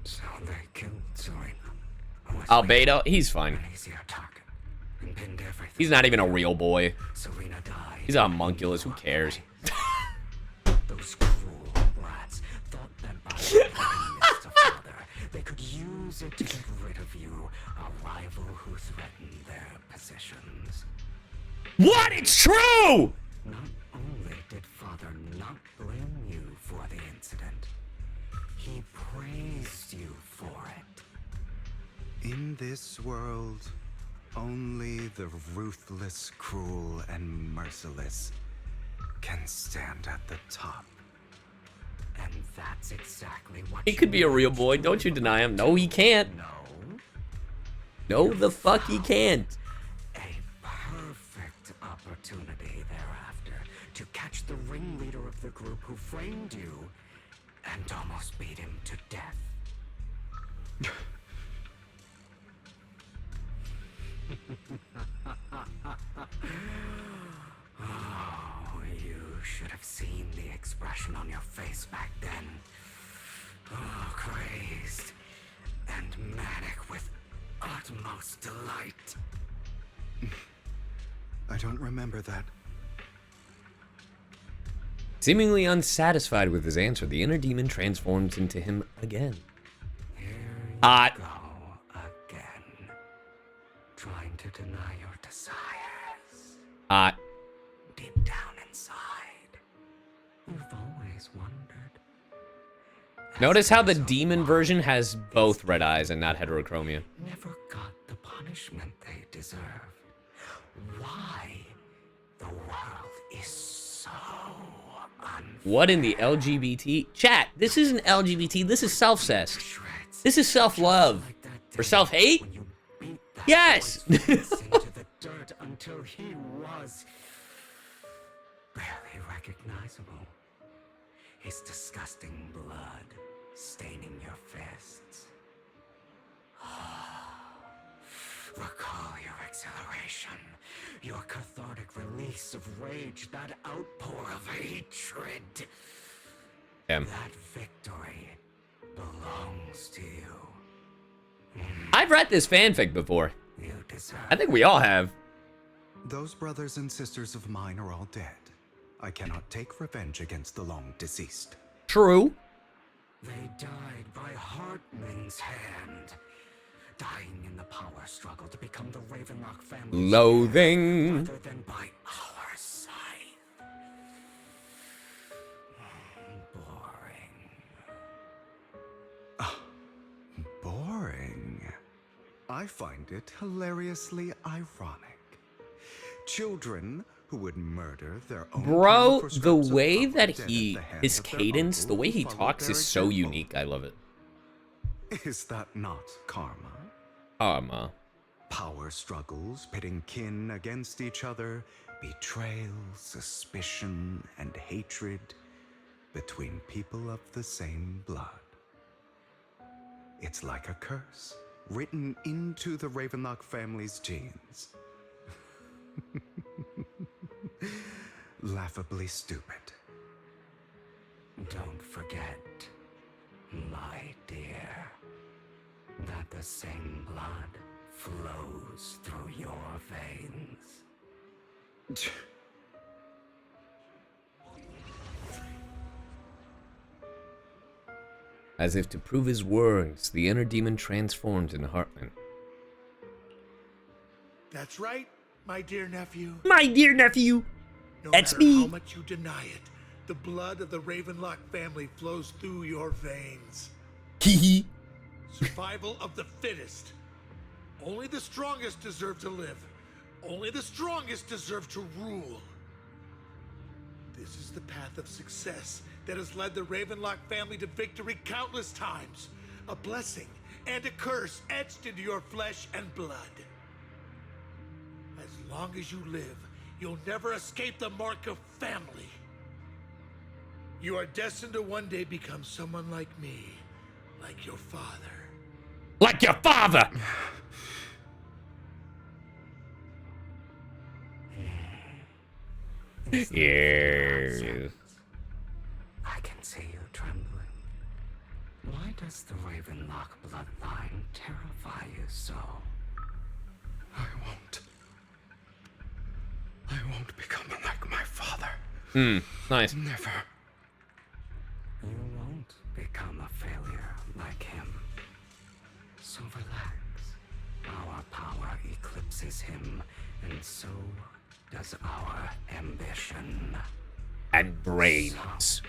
So they killed Serena. Albedo? He's fine. An easier target. And pinned everything. He's not even a real boy. Serena died. He's a homunculus. Who cares? Those cruel brats thought that by having missed a father, they could use it to get rid of you, a rival who threatened their positions. What? It's true! Not only did Father not blame you for the incident, he praised you for it. In this world, only the ruthless, cruel, and merciless can stand at the top. And that's exactly what He could be a real boy. Don't you deny him. No, he can't. No, the fuck he can't. A perfect opportunity thereafter to catch the ringleader of the group who framed you and almost beat him to death. Oh, you should have seen the expression on your face back then. Oh, crazed and manic with utmost delight. I don't remember that. Seemingly unsatisfied with his answer, the inner demon transforms into him again. Go again, trying to deny your desires. Deep down inside, you've always wondered. Notice how the demon version has both red eyes and not heterochromia. Never got the punishment they deserved. Why the world is so unfair. What in the LGBT? Chat, this isn't LGBT, this is self-cessed. This is self-love. Or self-hate? Yes! into the dirt until he was barely recognizable. His disgusting blood staining your fists. Recall your exhilaration, your cathartic release of rage, that outpour of hatred. Damn. That victory belongs to you. I've read this fanfic before. You deserve I think we all have. Those brothers and sisters of mine are all dead. I cannot take revenge against the long deceased. True. They died by Hartman's hand, dying in the power struggle to become the Ravenlock family. Loathing. Rather than by our side. Boring. Boring. I find it hilariously ironic. Children who would murder their own Bro, for the scraps of way copper that dead at he, the hands his of their cadence, uncle the way who he followed talks their is so example. unique. I love it. Is that not karma? Karma. Power struggles pitting kin against each other, betrayal, suspicion, and hatred between people of the same blood. It's like a curse written into the Ravenlock family's genes. Laughably stupid. Don't forget, my dear, that the same blood flows through your veins. As if to prove his words, the inner demon transforms into Hartman. That's right, my dear nephew. My dear nephew. No That's matter me. how much you deny it, the blood of the Ravenlock family flows through your veins. Hee Survival of the fittest. Only the strongest deserve to live. Only the strongest deserve to rule. This is the path of success that has led the Ravenlock family to victory countless times. A blessing and a curse etched into your flesh and blood. As long as you live, you'll never escape the mark of family. You are destined to one day become someone like me, like your father. Like your father. Yes. I can see you trembling. Why does the Ravenlock bloodline terrify you so? I won't become like my father. Nice. Never. You won't become a failure like him. So relax. Our power eclipses him, and so does our ambition. And brains.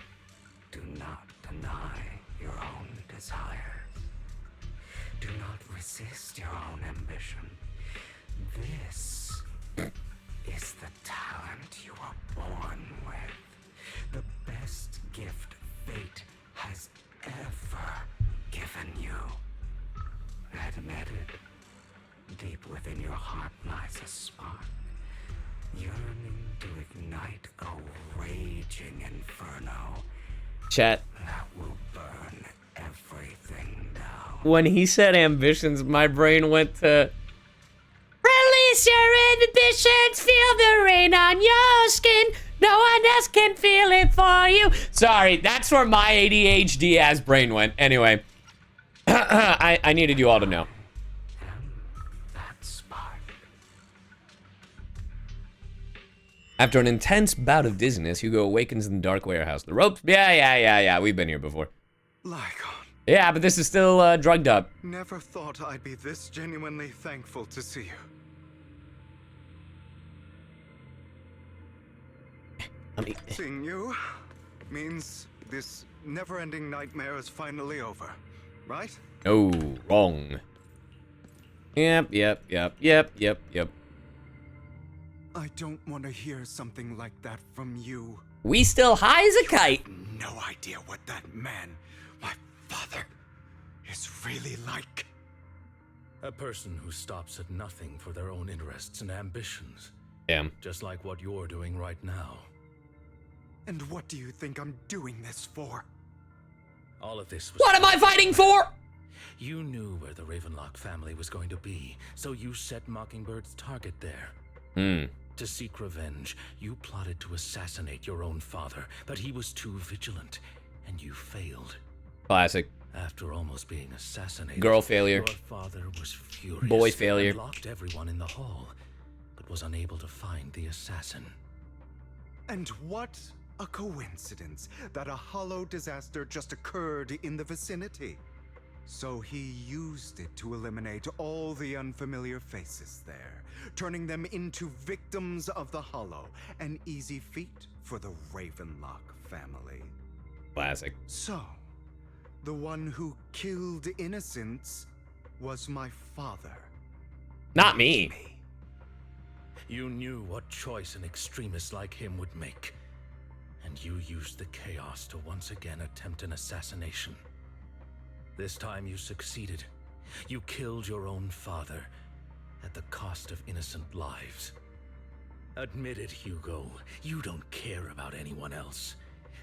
Do not deny your own desires. Do not resist your own ambition. This is the talent you were born with. The best gift fate has ever given you. Admit it. Deep within your heart lies a spark. yearning to ignite a raging inferno Chat. that will burn everything down. When he said ambitions, my brain went to... Release your inhibitions, feel the rain on your skin. No one else can feel it for you. Sorry, that's where my ADHD ass brain went. Anyway, I needed you all to know. That spark. After an intense bout of dizziness, Hugo awakens in the dark warehouse. The ropes? Yeah. We've been here before. Lycaon. Yeah, but this is still drugged up. Never thought I'd be this genuinely thankful to see you. Seeing you means this never-ending nightmare is finally over, right? Oh, wrong. Yep. I don't want to hear something like that from you. We still high as a kite. No idea what that man, my father, is really like. A person who stops at nothing for their own interests and ambitions. Damn. Just like what you're doing right now. And what do you think I'm doing this for? All of this was... What am I fighting for? You knew where the Ravenlock family was going to be, so you set Mockingbird's target there. To seek revenge, you plotted to assassinate your own father, but he was too vigilant, and you failed. Classic. After almost being assassinated, Girl failure. Your father was furious. Boy failure. And locked everyone in the hall, but was unable to find the assassin. And what a coincidence that a hollow disaster just occurred in the vicinity. So he used it to eliminate all the unfamiliar faces there, turning them into victims of the hollow. An easy feat for the Ravenlock family. Classic. So, the one who killed innocents was my father. Not me. You knew what choice an extremist like him would make. And you used the chaos to once again attempt an assassination. This time you succeeded. You killed your own father at the cost of innocent lives. Admit it, Hugo. You don't care about anyone else.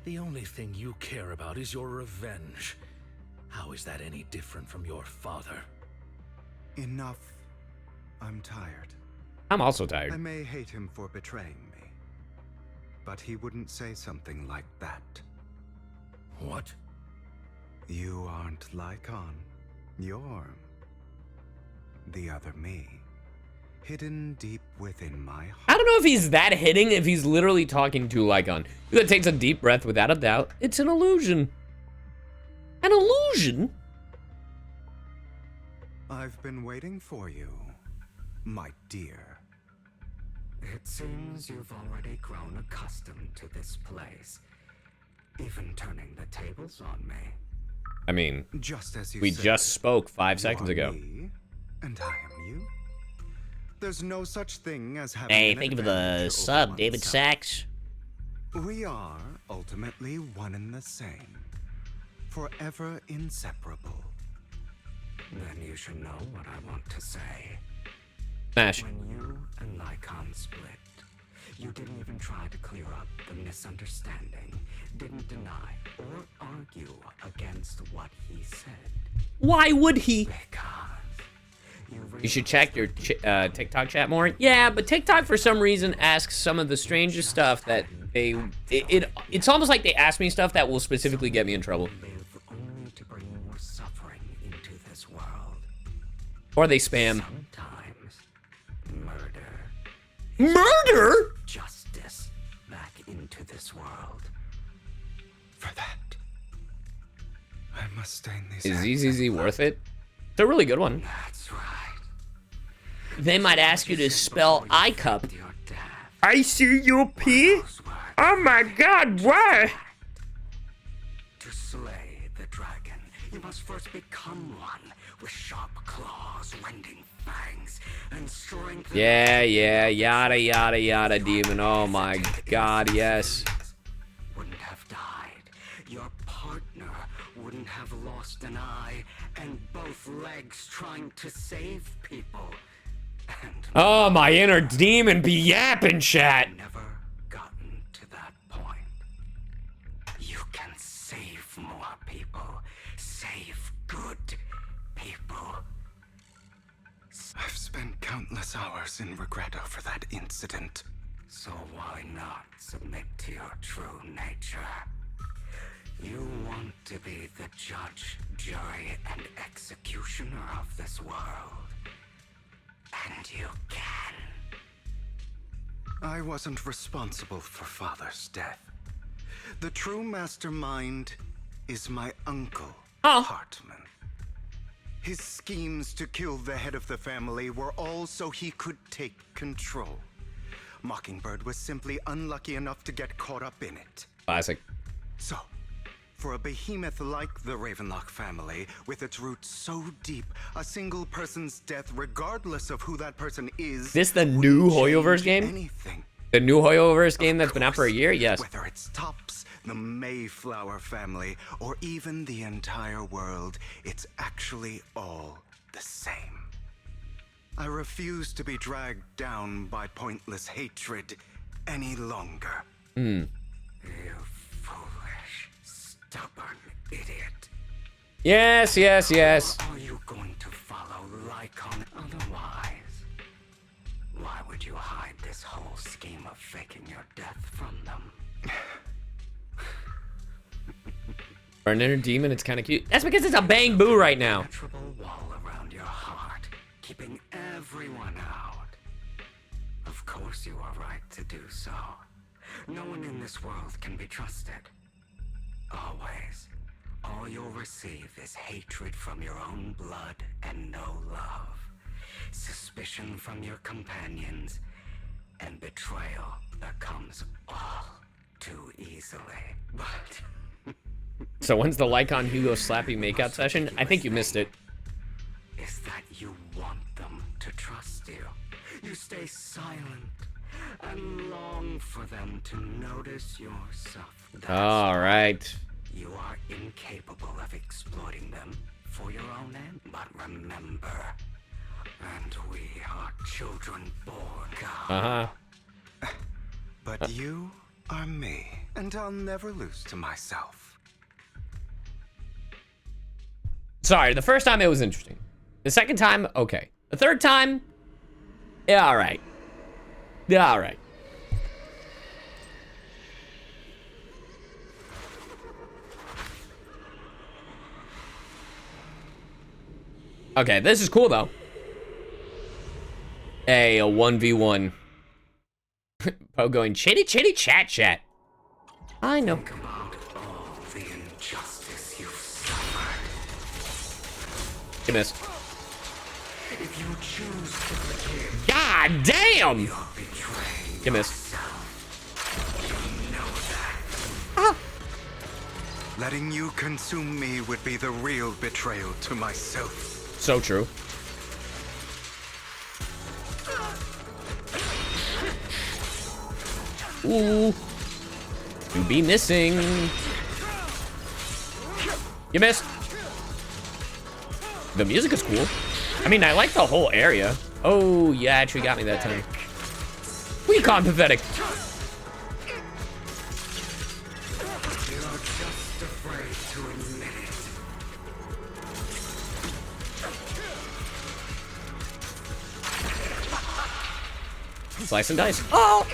The only thing you care about is your revenge. How is that any different from your father? Enough. I'm tired. I'm also tired. I may hate him for betraying me, but he wouldn't say something like that. What? You aren't Lycaon. You're the other me, hidden deep within my heart. I don't know if he's that hitting, if he's literally talking to Lycaon. Hugo takes a deep breath without a doubt. It's an illusion. An illusion? I've been waiting for you, my dear. It seems you've already grown accustomed to this place, even turning the tables on me. I mean, just as you we said, just spoke 5 seconds ago. Me, and I am you. There's no such thing as having Hey, an thank you for the advantage sub, over David oneself. Sachs. We are ultimately one and the same, forever inseparable. Then you should know what I want to say. Smash. When you and Lycaon split, you didn't even try to clear up the misunderstanding, didn't deny or argue against what he said. Why would he? Because You should check your TikTok chat more. Yeah, but TikTok for some reason asks some of the strangest stuff that it's almost like they ask me stuff that will specifically get me in trouble. live only to bring more suffering into this world. Or they spam. Sometimes murder. Murder? Justice back into this world. For that, I must stain these. Is ZZZ worth it? It's a really good one. That's right. They might ask you to spell iCup. Your death. ICUP? Oh my god, why? To slay the dragon, you must first become one with sharp claws, rending fangs, and strength. Yeah, yada yada yada demon. Oh my god, yes. Wouldn't have died. Your partner wouldn't have lost an eye and both legs trying to save people. Oh, my inner demon be yapping, chat. Never gotten to that point. You can save more people. Save good people. I've spent countless hours in regret over that incident. So why not submit to your true nature? You want to be the judge, jury, and executioner of this world. And you can. I wasn't responsible for Father's death. The true mastermind is my uncle, Hartman. His schemes to kill the head of the family were all so he could take control. Mockingbird was simply unlucky enough to get caught up in it. Classic. So, for a behemoth like the Ravenlock family, with its roots so deep, a single person's death, regardless of who that person is, This the new Hoyoverse game? anything. The new Hoyoverse game that's been out for a year? Yes. Whether it's Tops, the Mayflower family, or even the entire world, it's actually all the same. I refuse to be dragged down by pointless hatred any longer. You foolish, stubborn idiot. Yes, yes, yes. Are you going to follow Lycaon otherwise? Why would you hide this whole scheme of faking your death from them? For an inner demon, it's kind of cute. That's because it's a bang boo right now. Impenetrable wall around your heart, keeping everyone out. Of course you are right to do so. No one in this world can be trusted. Always. All you'll receive is hatred from your own blood and no love. Suspicion from your companions, and betrayal that comes all too easily. But So when's the Lycaon Hugo slappy makeout session? I think you missed it. is that you want them to trust you. You stay silent and long for them to notice your suffering. All right. You are incapable of exploiting them for your own end. But remember, and we are children born God. But you are me, and I'll never lose to myself. Sorry, the first time it was interesting. The second time, okay. The third time, yeah, all right. Yeah, all right. Okay, this is cool though. Hey, a 1v1. Poe going chitty chitty chat chat. I know. Think about all the injustice you've suffered. You missed. If you choose to forgive, God damn! you're betraying You missed. yourself. You know that. Letting you consume me would be the real betrayal to myself. So true. Ooh. You be missing. You missed. The music is cool. I mean, I like the whole area. Oh, you actually got me that time. We call him pathetic. You're just afraid to admit it. Slice and dice. Oh!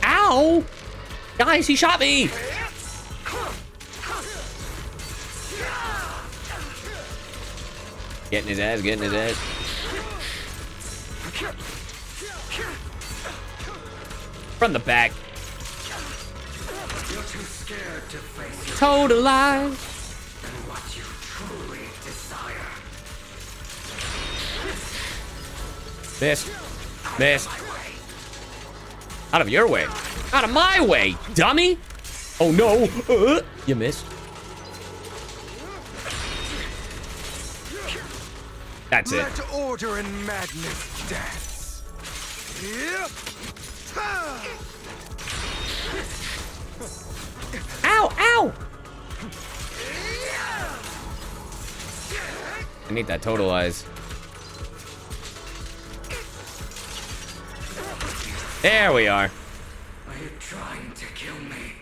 Ow! Guys, he shot me! Getting his ass, getting his ass. From the back. You're too scared to face your Total lies. and what you truly desire. Missed. Missed. Out of your way. Out of my way, dummy! Oh no! You missed. That's it. Let order and madness dance. Yep. Ow! Ow! I need that totalize. There we are. Are you trying to kill me?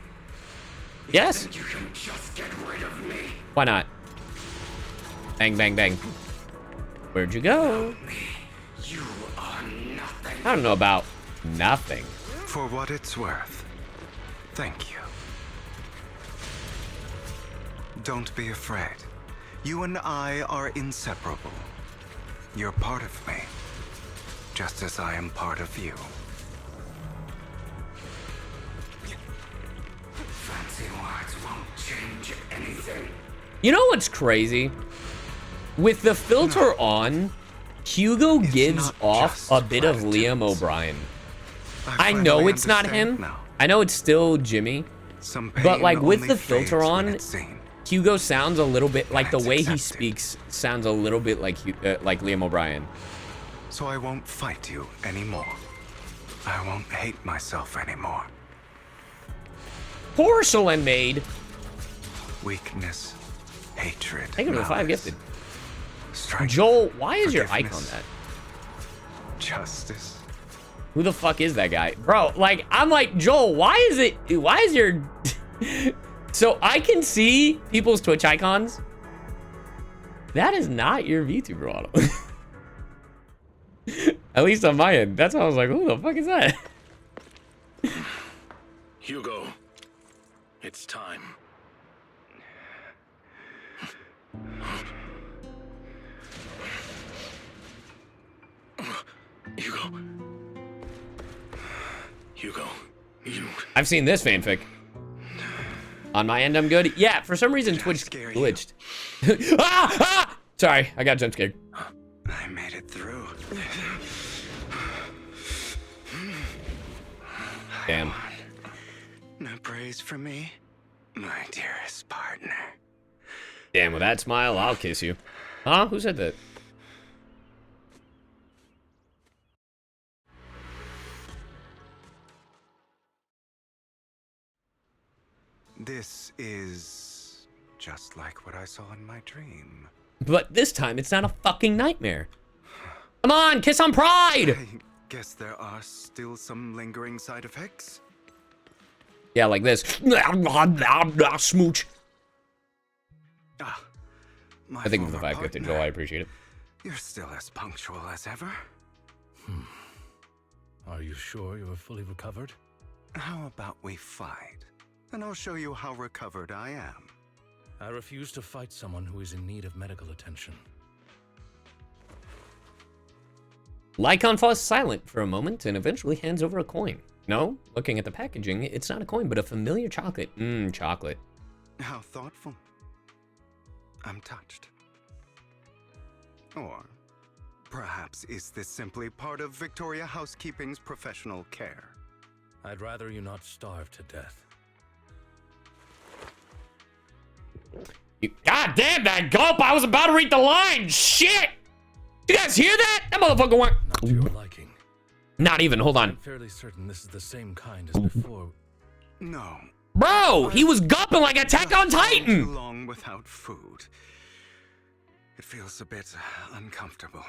Yes. You can just get rid of me. Why not? Bang, bang, bang. Where'd you go? You are nothing. I don't know about nothing. For what it's worth, thank you. Don't be afraid. You and I are inseparable. You're part of me, just as I am part of you. Fancy words won't change anything. You know what's crazy? With the filter on, Hugo gives off a bit of Liam O'Brien. I know it's not him. Now. I know it's still Jimmy. But like with the filter on, Hugo sounds a little bit like the way he speaks sounds a little bit like Liam O'Brien. So I won't fight you anymore. I won't hate myself anymore. Porcelain maid. Weakness, hatred. Take him to 5 gifted. Strength, Joel, why is your icon that? Justice. Who the fuck is that guy? Bro, like, I'm like, Joel, why is your... So I can see people's Twitch icons. That is not your VTuber model. At least on my end. That's why I was like, who the fuck is that? Hugo, it's time. Hugo, you... I've seen this fanfic. On my end, I'm good. Yeah, for some reason, Twitch glitched. Ah! Sorry, I got jump scared. I made it through. Damn. No praise for me, my dearest partner. Damn, with that smile, I'll kiss you. Huh? Who said that? This is just like what I saw in my dream. But this time, it's not a fucking nightmare. Come on, kiss on pride! I guess there are still some lingering side effects. Yeah, like this. Smooch. I think of the 5 gifted, Joel. I appreciate it. You're still as punctual as ever. Are you sure you're fully recovered? How about we fight? And I'll show you how recovered I am. I refuse to fight someone who is in need of medical attention. Lycaon falls silent for a moment and eventually hands over a coin. No, looking at the packaging, it's not a coin, but a familiar chocolate. Chocolate. How thoughtful. I'm touched. Or perhaps is this simply part of Victoria Housekeeping's professional care? I'd rather you not starve to death. God damn that gulp! I was about to read the line! Shit! You guys hear that? That motherfucker went... Not to your liking. Not even, hold on. I'm fairly certain this is the same kind as before. No. Bro, he was gulping like Attack on Titan! Too long without food. It feels a bit uncomfortable.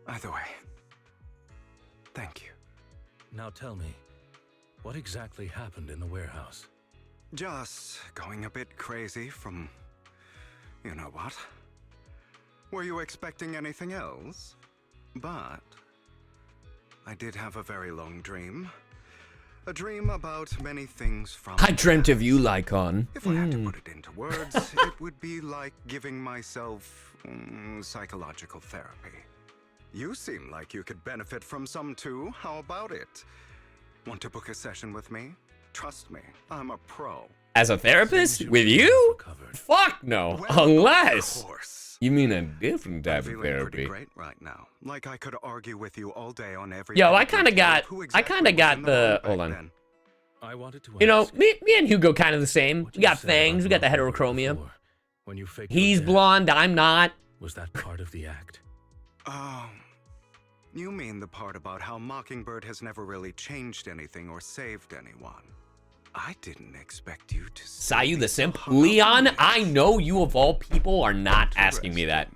Either way, thank you. Now tell me, what exactly happened in the warehouse? Just going a bit crazy from... you know what? Were you expecting anything else? But... I did have a very long dream. A dream about many things from... I dreamt of you, Lycaon. If I had to put it into words, it would be like giving myself psychological therapy. You seem like you could benefit from some too. How about it? Want to book a session with me? Trust me, I'm a pro. As a therapist? With you? Fuck no. Well, Unless of course. you mean a different type of Feeling therapy. pretty great right now. Like I could argue with you all day on every... Yo, I kind of got the hold on. I wanted to You know, ask, me and Hugo kind of the same. what We you got said fangs, we got the about heterochromia. before, when you faked He's your death, blonde, I'm not. Was that part of the act? You mean the part about how Mockingbird has never really changed anything or saved anyone. I didn't expect you to say CyYu the simp? Leon, I know you of all people are not asking me that.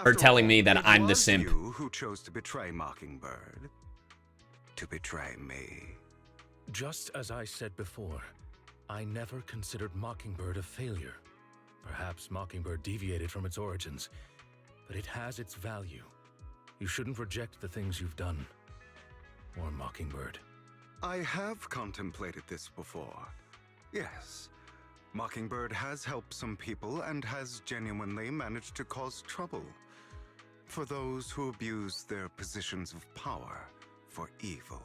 Or telling me that I'm the simp. You who chose to betray Mockingbird. To betray me. Just as I said before, I never considered Mockingbird a failure. Perhaps Mockingbird deviated from its origins, but it has its value. You shouldn't reject the things you've done. Or Mockingbird. I have contemplated this before. Yes. Mockingbird has helped some people and has genuinely managed to cause trouble. For those who abuse their positions of power for evil.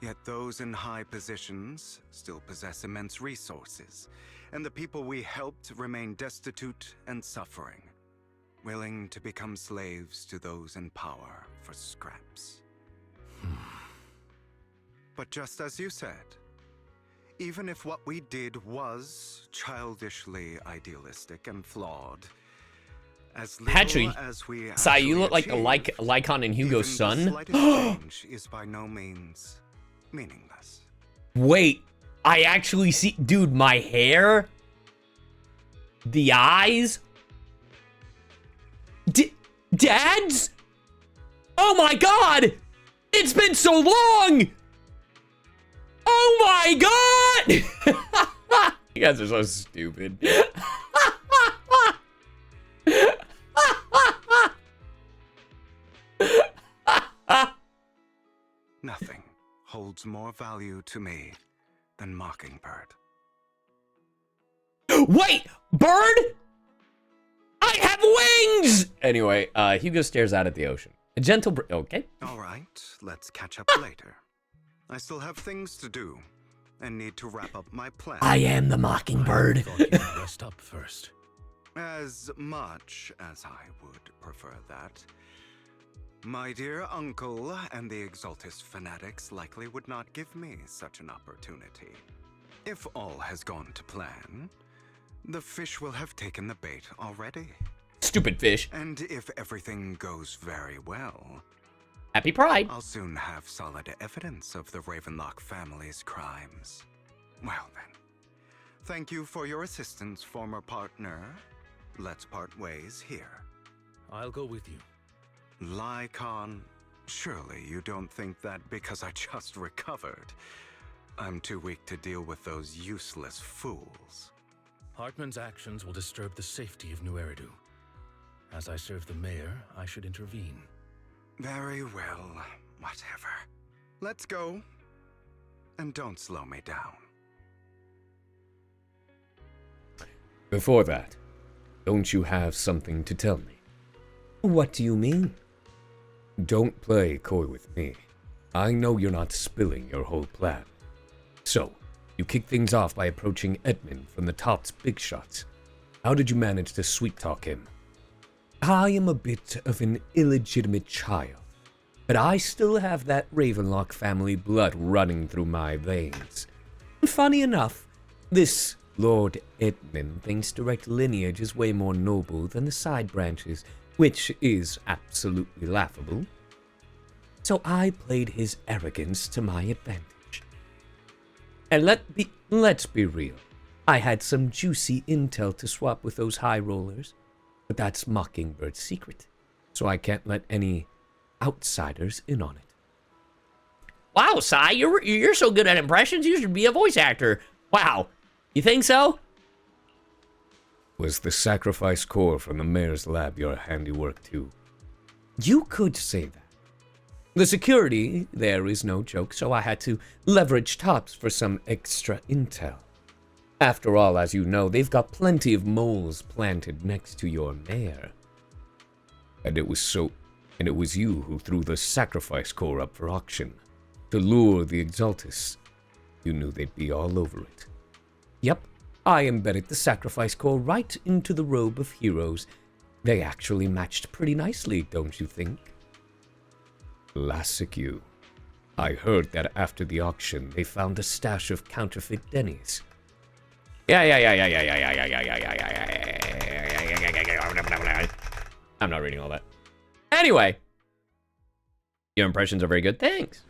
Yet those in high positions still possess immense resources, and the people we helped remain destitute and suffering, willing to become slaves to those in power for scraps. But just as you said, even if what we did was childishly idealistic and flawed, as little as we CyYu, you look like achieved, Lycaon and Hugo's son. The slightest change is by no means meaningless. Wait, I actually see, dude, my hair, the eyes, Dads? Oh my God, it's been so long. Oh my God. You guys are so stupid. Nothing holds more value to me than Mockingbird. Wait, bird? I have wings! Anyway, Hugo stares out at the ocean. A gentle okay. All right, let's catch up later. I still have things to do and need to wrap up my plan. I am the Mockingbird. I thought you'd rest up first. As much as I would prefer that. My dear uncle and the Exaltist fanatics likely would not give me such an opportunity. If all has gone to plan, the fish will have taken the bait already. Stupid fish. And if everything goes very well, Happy Pride. I'll soon have solid evidence of the Ravenlock family's crimes. Well then, thank you for your assistance, former partner. Let's part ways here. I'll go with you. Lycaon, surely you don't think that because I just recovered, I'm too weak to deal with those useless fools. Hartman's actions will disturb the safety of New Eridu. As I serve the mayor, I should intervene. Very well, whatever. Let's go. And don't slow me down. Before that, don't you have something to tell me? What do you mean? Don't play coy with me. I know you're not spilling your whole plan. So, you kick things off by approaching Edmund from the top's big shots. How did you manage to sweet-talk him? I am a bit of an illegitimate child, but I still have that Ravenlock family blood running through my veins. Funny enough, this Lord Edmund thinks direct lineage is way more noble than the side branches, which is absolutely laughable. So I played his arrogance to my advantage. And let's be real, I had some juicy intel to swap with those high rollers. But that's Mockingbird's secret, so I can't let any outsiders in on it. Wow, Cy, you're so good at impressions, you should be a voice actor. Wow, you think so? Was the sacrifice core from the mayor's lab your handiwork too? You could say that. The security there is no joke, so I had to leverage tops for some extra intel. After all, as you know, they've got plenty of moles planted next to your mayor. And it was you who threw the sacrifice core up for auction. To lure the Exaltists. You knew they'd be all over it. Yep, I embedded the sacrifice core right into the robe of heroes. They actually matched pretty nicely, don't you think? Classic you. I heard that after the auction, they found a stash of counterfeit Denny's. Yeah. I'm not reading all that. Anyway, Your impressions are very good. Thanks.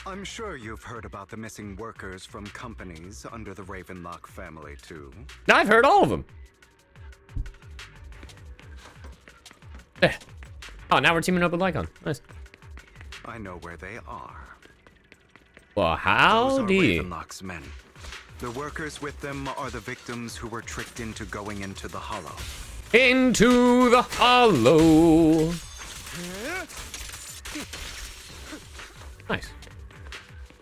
I'm sure you've heard about the missing workers from companies under the Ravenlock family, too. I've heard all of them. Oh, now we're teaming up with Lycaon. Nice. I know where they are. Well, howdy. Those are Ravenlock's men. The workers with them are the victims who were tricked into going into the Hollow. Into the Hollow. Nice.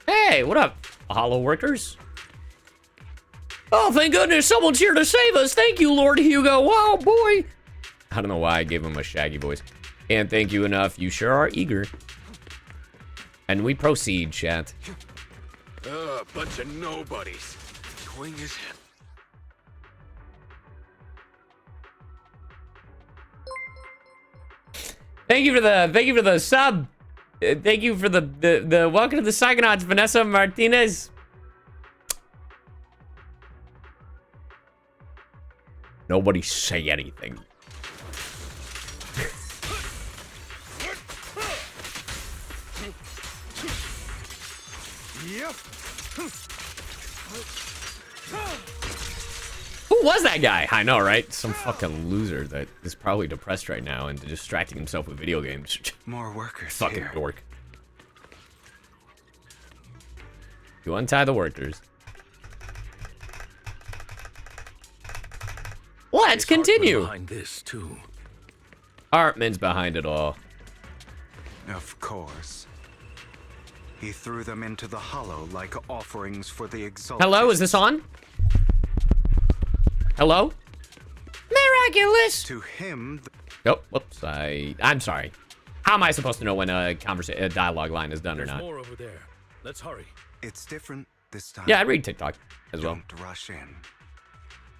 Hey, what up, Hollow workers? Oh, thank goodness someone's here to save us. Thank you, Lord Hugo. Wow, boy. I don't know why I gave him a shaggy voice. Can't thank you enough. You sure are eager. And we proceed, chat. Bunch of nobodies. Swing his head. Thank you for the sub. Thank you for the welcome to the Psychonauts, Vanessa Martinez. Nobody say anything. Who was that guy? I know, right? Some fucking loser that is probably depressed right now and distracting himself with video games. More workers fucking here. dork. You untie the workers. Let's continue. Behind this too. Hartman's behind it all. Of course. He threw them into the Hollow like offerings for the exalted. Hello, is this on? Hello? Miraculous! To him... Oh, whoops, I'm sorry. How am I supposed to know when a dialogue line is done or not? There's more over there. Let's hurry. It's different this time. Yeah, I read TikTok as well. Don't rush in.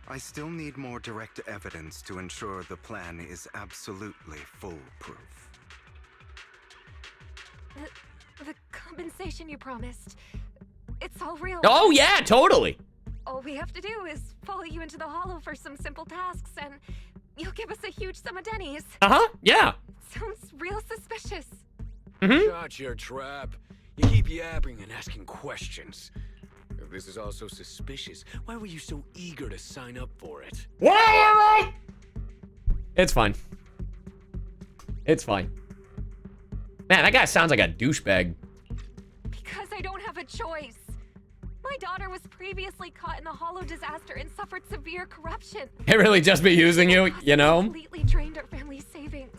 I still need more direct evidence to ensure the plan is absolutely foolproof. The compensation you promised. It's all real. Oh, yeah, totally. All we have to do is follow you into the Hollow for some simple tasks, and you'll give us a huge sum of dennies. Uh-huh, yeah. Sounds real suspicious. Mm-hmm. Shut your trap. You keep yapping and asking questions. If this is all so suspicious, why were you so eager to sign up for it? It's fine. It's fine. Man, that guy sounds like a douchebag. Because I don't have a choice. My daughter was previously caught in the Hollow disaster and suffered severe corruption. It really just be using you, you know? Completely drained our family's savings.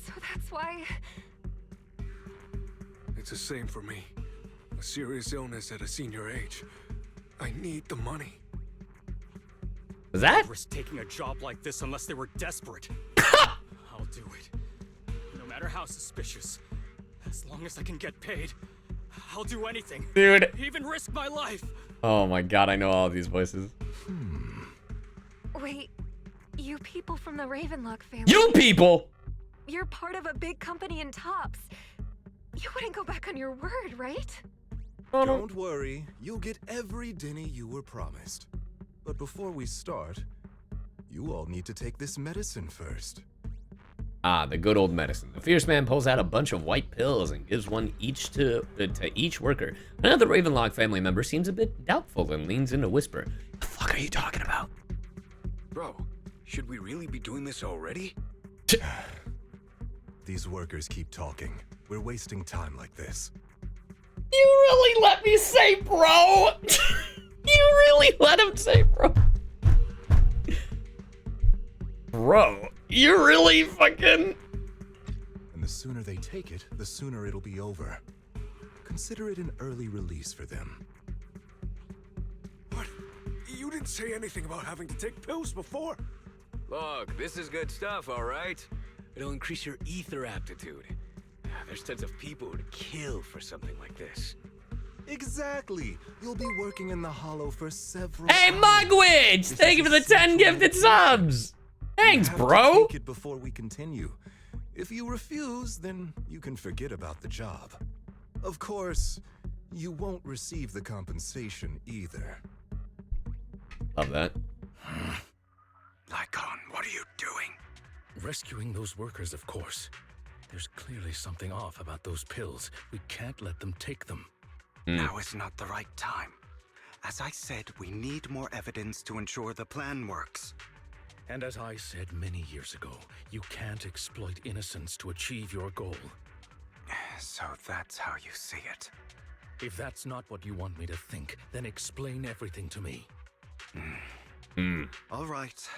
So that's why... It's the same for me. A serious illness at a senior age. I need the money. Was that? Risk taking a job like this unless they were desperate. I'll do it. No matter how suspicious. As long as I can get paid, I'll do anything. Dude. Even risk my life. Oh my god, I know all of these voices. Wait, you people from the Ravenlock family. You people! You're part of a big company in Tops. You wouldn't go back on your word, right? Don't worry, you'll get every denny you were promised. But before we start, you all need to take this medicine first. Ah, the good old medicine. The fierce man pulls out a bunch of white pills and gives one each to each worker. Another Ravenlock family member seems a bit doubtful and leans in to whisper. The fuck are you talking about? Bro, should we really be doing this already? These workers keep talking. We're wasting time like this. You really let me say bro? You really let him say bro? Bro, you really fucking... And the sooner they take it, the sooner it'll be over. Consider it an early release for them. What? You didn't say anything about having to take pills before. Look, this is good stuff, all right? It'll increase your ether aptitude. There's tons of people who'd kill for something like this. Exactly. You'll be working in the Hollow for several Hey, hours. Mugwitch! Thank you for the 10 gifted subs! Thanks, bro! Take it before we continue. If you refuse, then you can forget about the job. Of course, you won't receive the compensation either. Love that. Lycaon, what are you doing? Rescuing those workers, of course. There's clearly something off about those pills. We can't let them take them. Now is not the right time. As I said, we need more evidence to ensure the plan works. And as I said many years ago, you can't exploit innocence to achieve your goal. So that's how you see it. If that's not what you want me to think, then explain everything to me. All right.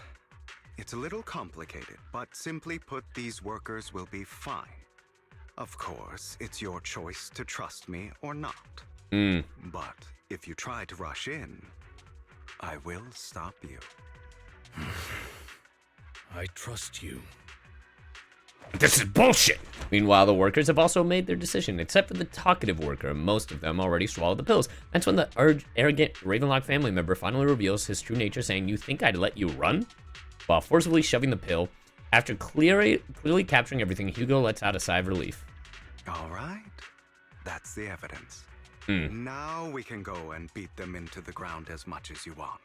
It's a little complicated, but simply put, these workers will be fine. Of course, it's your choice to trust me or not. But if you try to rush in, I will stop you. I trust you. This is bullshit! Meanwhile, the workers have also made their decision, except for the talkative worker. Most of them already swallowed the pills. That's when the arrogant Ravenlock family member finally reveals his true nature, saying, "You think I'd let you run?" While forcibly shoving the pill. After clearly capturing everything, Hugo lets out a sigh of relief. All right. That's the evidence. Now we can go and beat them into the ground as much as you want.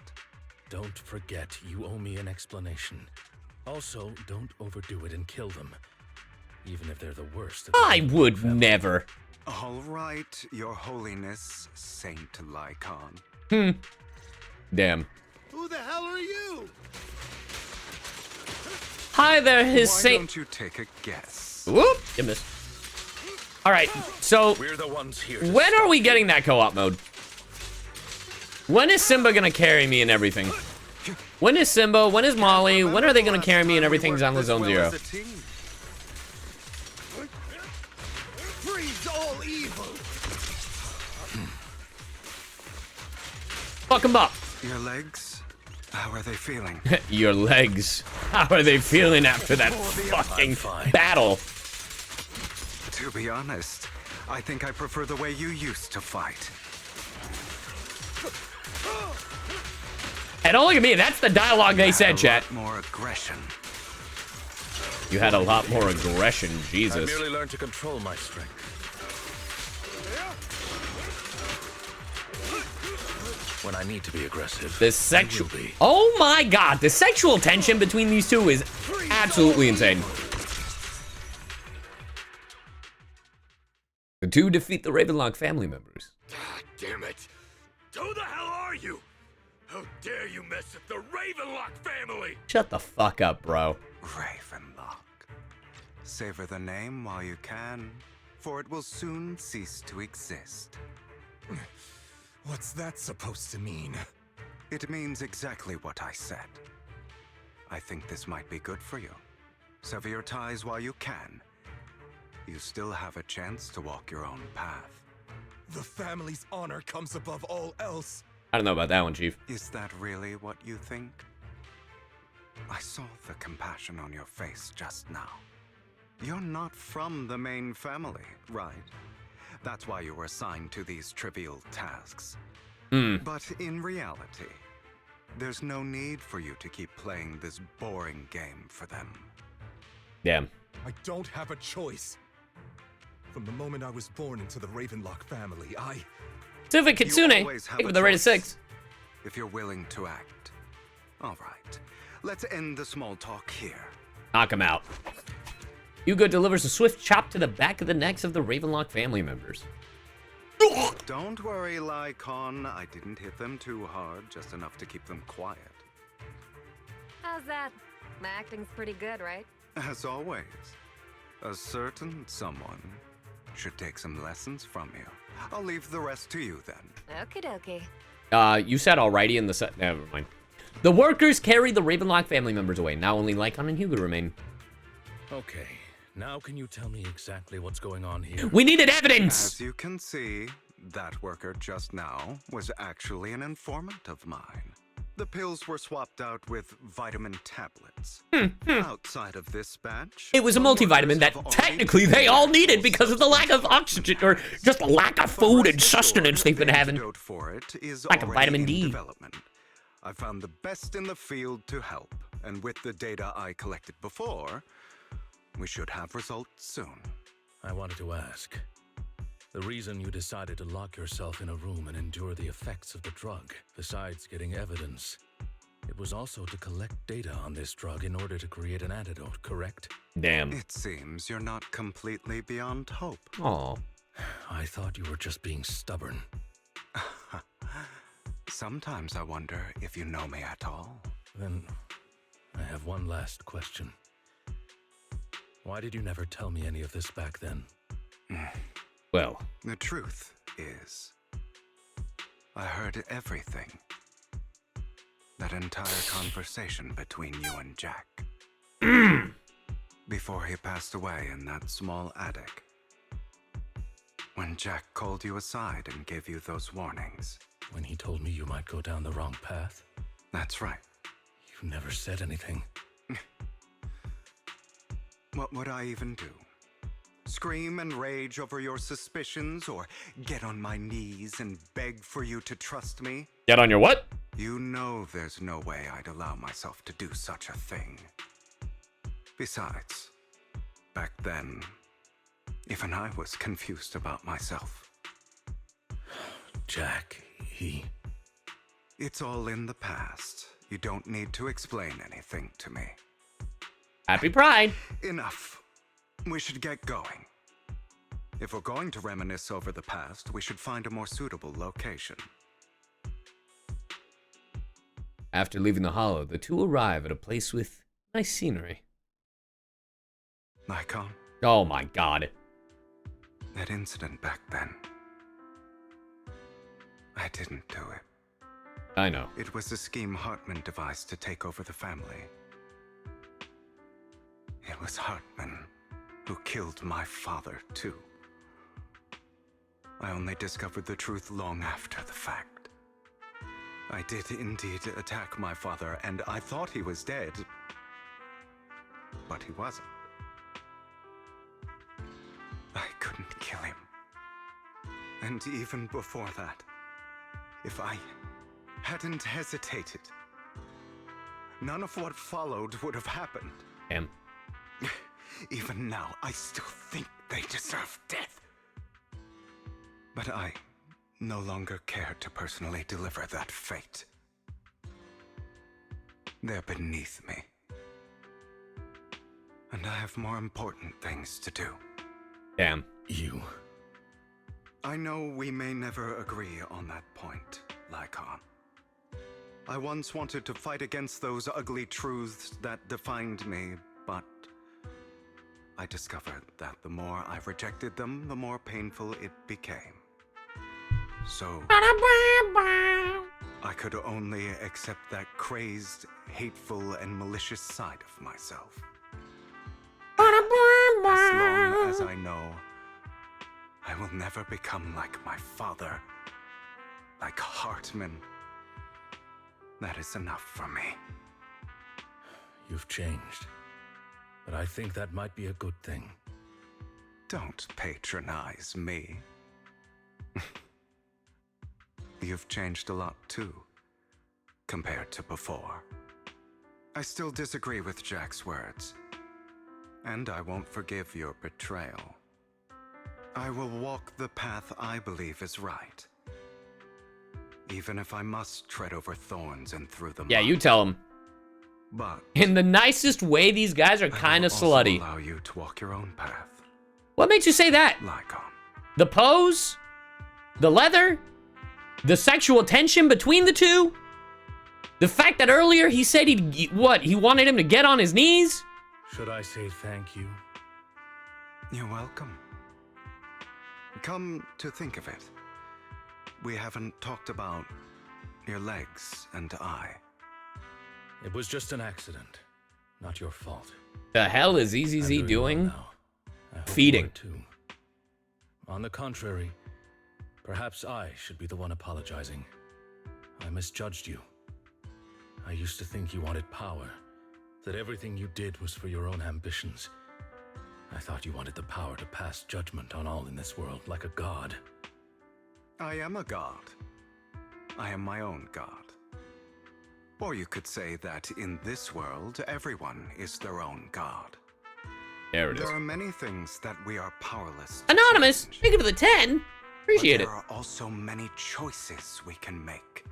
Don't forget, you owe me an explanation. Also, don't overdo it and kill them. Even if they're the worst. I would never. All right, Your Holiness, Saint Lycaon. Damn. Who the hell are you? Hi there, his Why saint. don't you take a guess? Whoop! You missed. All right, so we're the ones here. When are we getting that co-op mode? When is Simba gonna carry me and everything? When is Simba? When is Molly? When are they gonna carry me and everything? Zenless Zone Zero. Freeze all evil. Fuck 'em up. Your legs? How are they feeling? Your legs. How are they feeling after that fucking battle? To be honest, I think I prefer the way you used to fight. And don't look at me, that's the dialogue they said, chat. More aggression. You had a lot more aggression, Jesus. I merely learned to control my strength. When I need to be aggressive. The sexual. Oh my god, the sexual tension between these two is absolutely insane. The two defeat the Ravenlock family members. God damn it. Who the hell are you? How dare you mess with the Ravenlock family? Shut the fuck up, bro. Ravenlock. Savor the name while you can, for it will soon cease to exist. What's that supposed to mean? It means exactly what I said. I think this might be good for you. Sever your ties while you can. You still have a chance to walk your own path. The family's honor comes above all else. I don't know about that one, Chief. Is that really what you think? I saw the compassion on your face just now. You're not from the main family, right? That's why you were assigned to these trivial tasks. But in reality, there's no need for you to keep playing this boring game for them. Damn. I don't have a choice. From the moment I was born into the Ravenlock family, Suva Kitsune, thank you for the rated 6. If you're willing to act. All right, let's end the small talk here. Knock him out. Hugo delivers a swift chop to the back of the necks of the Ravenlock family members. Don't worry, Lycaon. I didn't hit them too hard, just enough to keep them quiet. How's that? My acting's pretty good, right? As always, a certain someone should take some lessons from you. I'll leave the rest to you then. Okie dokie. You said alrighty in the set. Never mind. The workers carry the Ravenlock family members away. Now only Lycaon and Hugo remain. Okay, now can you tell me exactly what's going on here? We needed evidence! As you can see, that worker just now was actually an informant of mine. The pills were swapped out with vitamin tablets. Outside of this batch, It was a multivitamin that technically they all needed because of the lack of oxygen, or just lack of food and sustenance they've been having. antidote for it is Lack of vitamin already in D. development. I found the best in the field to help, and with the data I collected before, we should have results soon. I wanted to ask, The reason you decided to lock yourself in a room and endure the effects of the drug, besides getting evidence, it was also to collect data on this drug in order to create an antidote, correct? Damn. It seems you're not completely beyond hope. Aw. I thought you were just being stubborn. Sometimes I wonder if you know me at all. Then, I have one last question. Why did you never tell me any of this back then? Well, the truth is, I heard everything. That entire conversation between you and Jack. Before he passed away in that small attic. When Jack called you aside and gave you those warnings. When he told me you might go down the wrong path? That's right. You never said anything. What would I even do? Scream and rage over your suspicions, or get on my knees and beg for you to trust me? Get on your what? You know there's no way I'd allow myself to do such a thing. Besides, back then, even I was confused about myself. Jack, he... It's all in the past. You don't need to explain anything to me. Happy Pride. Enough. We should get going. If we're going to reminisce over the past, we should find a more suitable location. After leaving the hollow, the two arrive at a place with nice scenery. Lycaon? Oh my god. That incident back then. I didn't do it. I know. It was a scheme Hartman devised to take over the family. It was Hartman who killed my father, too. I only discovered the truth long after the fact. I did indeed attack my father, and I thought he was dead. But he wasn't. I couldn't kill him. And even before that, if I hadn't hesitated, none of what followed would have happened. Damn. Even now, I still think they deserve death. But I no longer care to personally deliver that fate. They're beneath me. And I have more important things to do. Damn. You. I know we may never agree on that point, Lycaon. I once wanted to fight against those ugly truths that defined me, but I discovered that the more I rejected them, the more painful it became. So I could only accept that crazed, hateful, and malicious side of myself. As long as I know I will never become like my father, like Hartman, that is enough for me. You've changed, but I think that might be a good thing. Don't patronize me. You've changed a lot too, compared to before. I still disagree with Jack's words, and I won't forgive your betrayal. I will walk the path I believe is right, even if I must tread over thorns and through the mud. Yeah, you tell him. But in the nicest way, these guys are kind of slutty. Allow you to walk your own path. What makes you say that? Lycaon. The pose? The leather? The sexual tension between the two? The fact that earlier he said he wanted him to get on his knees? Should I say thank you? You're welcome. Come to think of it, we haven't talked about your legs and eye. It was just an accident, not your fault. The hell is EZZ doing? Feeding. Too. On the contrary, perhaps I should be the one apologizing. I misjudged you. I used to think you wanted power, that everything you did was for your own ambitions. I thought you wanted the power to pass judgment on all in this world like a god. I am a god. I am my own god. Or you could say that in this world, everyone is their own god. There it is. There are many things that we are powerless. Anonymous, thank you for the 10. Appreciate it. There are also many choices we can make.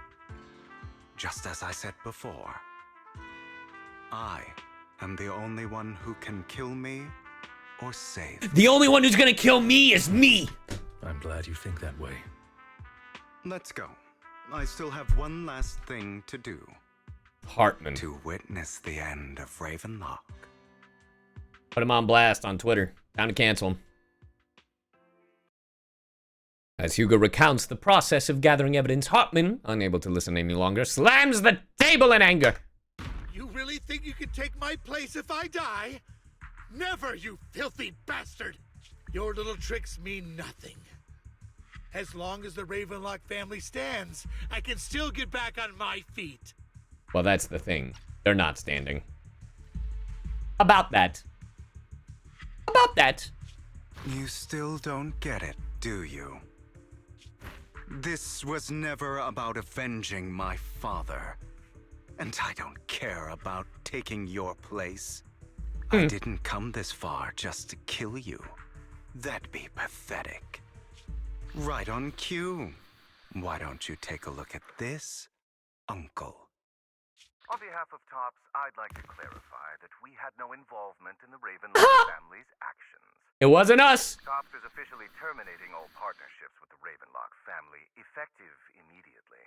Just as I said before, I am the only one who can kill me or save. The only one who's gonna kill me is me. I'm glad you think that way. Let's go. I still have one last thing to do. Hartman. To witness the end of Ravenlock. Put him on blast on Twitter. Time to cancel him. As Hugo recounts the process of gathering evidence, Hartman, unable to listen any longer, slams the table in anger. You really think you can take my place if I die? Never, you filthy bastard! Your little tricks mean nothing. As long as the Ravenlock family stands, I can still get back on my feet. Well, that's the thing. They're not standing. About that. About that. You still don't get it, do you? This was never about avenging my father. And I don't care about taking your place. I didn't come this far just to kill you. That'd be pathetic. Right on cue. Why don't you take a look at this, Uncle? On behalf of Tops, I'd like to clarify that we had no involvement in the Ravenlock family's actions. It wasn't us. Tops is officially terminating all partnerships with the Ravenlock family, effective immediately.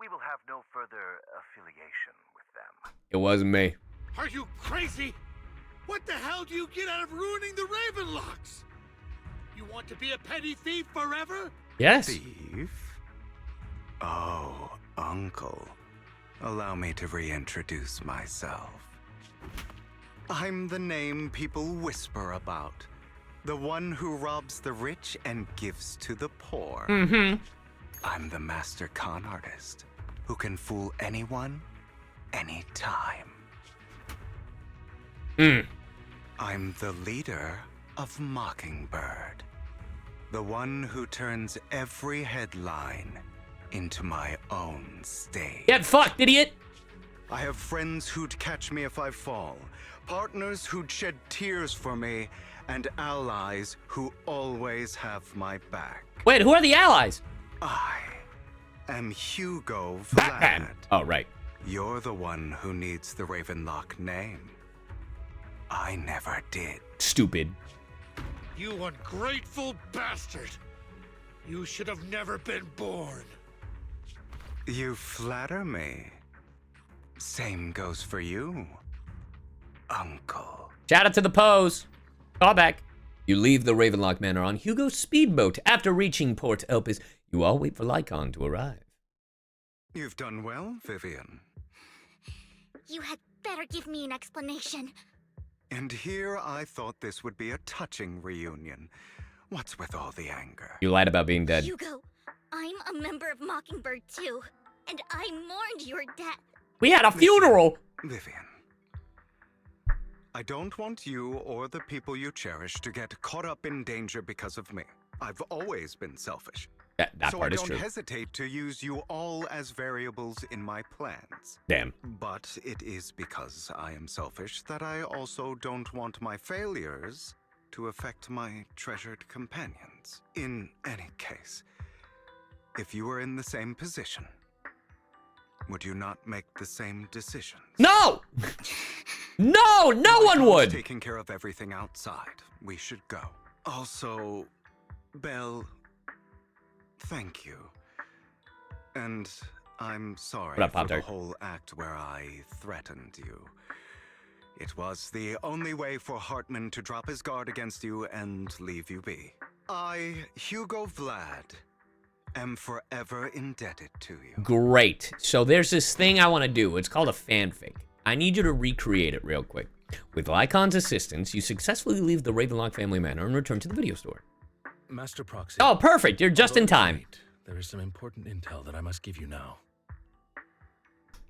We will have no further affiliation with them. It wasn't me. Are you crazy? What the hell do you get out of ruining the Ravenlocks? You want to be a petty thief forever? Yes. Thief? Oh, Uncle. Allow me to reintroduce myself. I'm the name people whisper about. The one who robs the rich and gives to the poor. I'm the master con artist who can fool anyone, anytime. I'm the leader of Mockingbird. The one who turns every headline into my own stage. Get fucked, idiot! I have friends who'd catch me if I fall, partners who'd shed tears for me, and allies who always have my back. Wait, who are the allies? I am Hugo Batman. Vlad. Oh, right. You're the one who needs the Ravenlock name. I never did. Stupid. You ungrateful bastard! You should have never been born. You flatter me. Same goes for you, Uncle. Shout out to the pose. Call back. You leave the Ravenlock Manor on Hugo's speedboat. After reaching Port Elpis, you all wait for Lycaon to arrive. You've done well, Vivian. You had better give me an explanation. And here I thought this would be a touching reunion. What's with all the anger? You lied about being dead. Hugo, I'm a member of Mockingbird too, and I mourned your death. We had a funeral! Vivian. I don't want you or the people you cherish to get caught up in danger because of me. I've always been selfish. That so part I is don't true. hesitate to use you all as variables in my plans. Damn. But it is because I am selfish that I also don't want my failures to affect my treasured companions. In any case, if you were in the same position, would you not make the same decisions? No! No, no one would! Taking care of everything outside. We should go. Also, Belle, thank you. And I'm sorry What up, for the Pop-Tart? whole act where I threatened you. It was the only way for Hartman to drop his guard against you and leave you be. I, Hugo Vlad, am forever indebted to you. Great. So there's this thing I want to do. It's called a fanfic. I need you to recreate it real quick. With Lycaon's assistance, you successfully leave the Ravenlock family manor and return to the video store. Master Proxy. Oh, perfect. You're just in time. Wait, there is some important intel that I must give you now.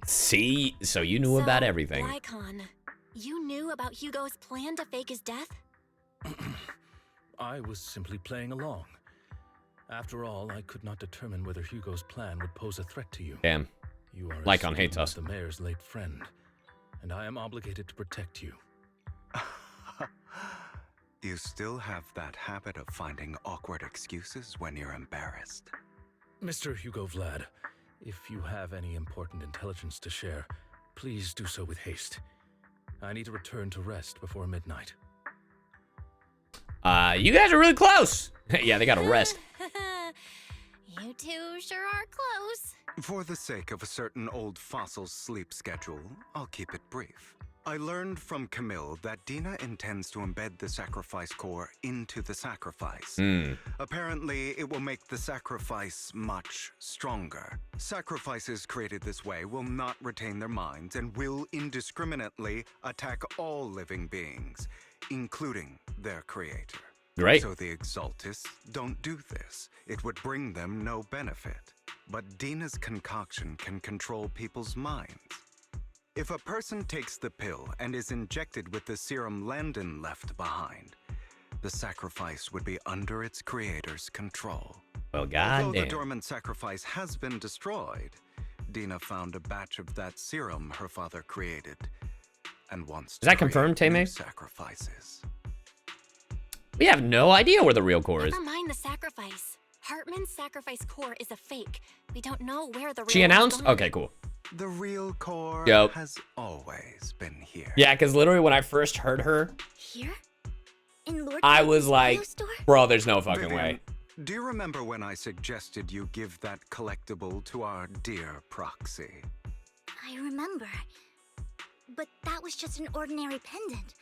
See? So you knew about everything. Lycaon, you knew about Hugo's plan to fake his death? I was simply playing along. After all, I could not determine whether Hugo's plan would pose a threat to you. Damn. You are a Lycaon hates student us. of the mayor's late friend, and I am obligated to protect you. You still have that habit of finding awkward excuses when you're embarrassed. Mr. Hugo Vlad, if you have any important intelligence to share, please do so with haste. I need to return to rest before midnight. You guys are really close. Yeah, they gotta rest. You two sure are close. For the sake of a certain old fossil's sleep schedule, I'll keep it brief. I learned from Camille that Dina intends to embed the sacrifice core into the sacrifice. Apparently, it will make the sacrifice much stronger. Sacrifices created this way will not retain their minds and will indiscriminately attack all living beings, including their creator. Right. So the Exaltists don't do this. It would bring them no benefit. But Dina's concoction can control people's minds. If a person takes the pill and is injected with the serum Landon left behind, the sacrifice would be under its creator's control. Well, Although goddamn. the dormant sacrifice has been destroyed, Dina found a batch of that serum her father created and wants to Is that confirmed, create new Tay-May? sacrifices. We have no idea where the real core is. Never mind the sacrifice. Hartman's sacrifice core is a fake. We don't know where the real She one's announced? gone. Okay, cool. The real core Yep. has always been here. Yeah, because literally when I first heard her, Here? In Lord I Clayton's was like, video store? bro, there's no fucking Vivian, way. Do you remember when I suggested you give that collectible to our dear proxy? I remember. But that was just an ordinary pendant.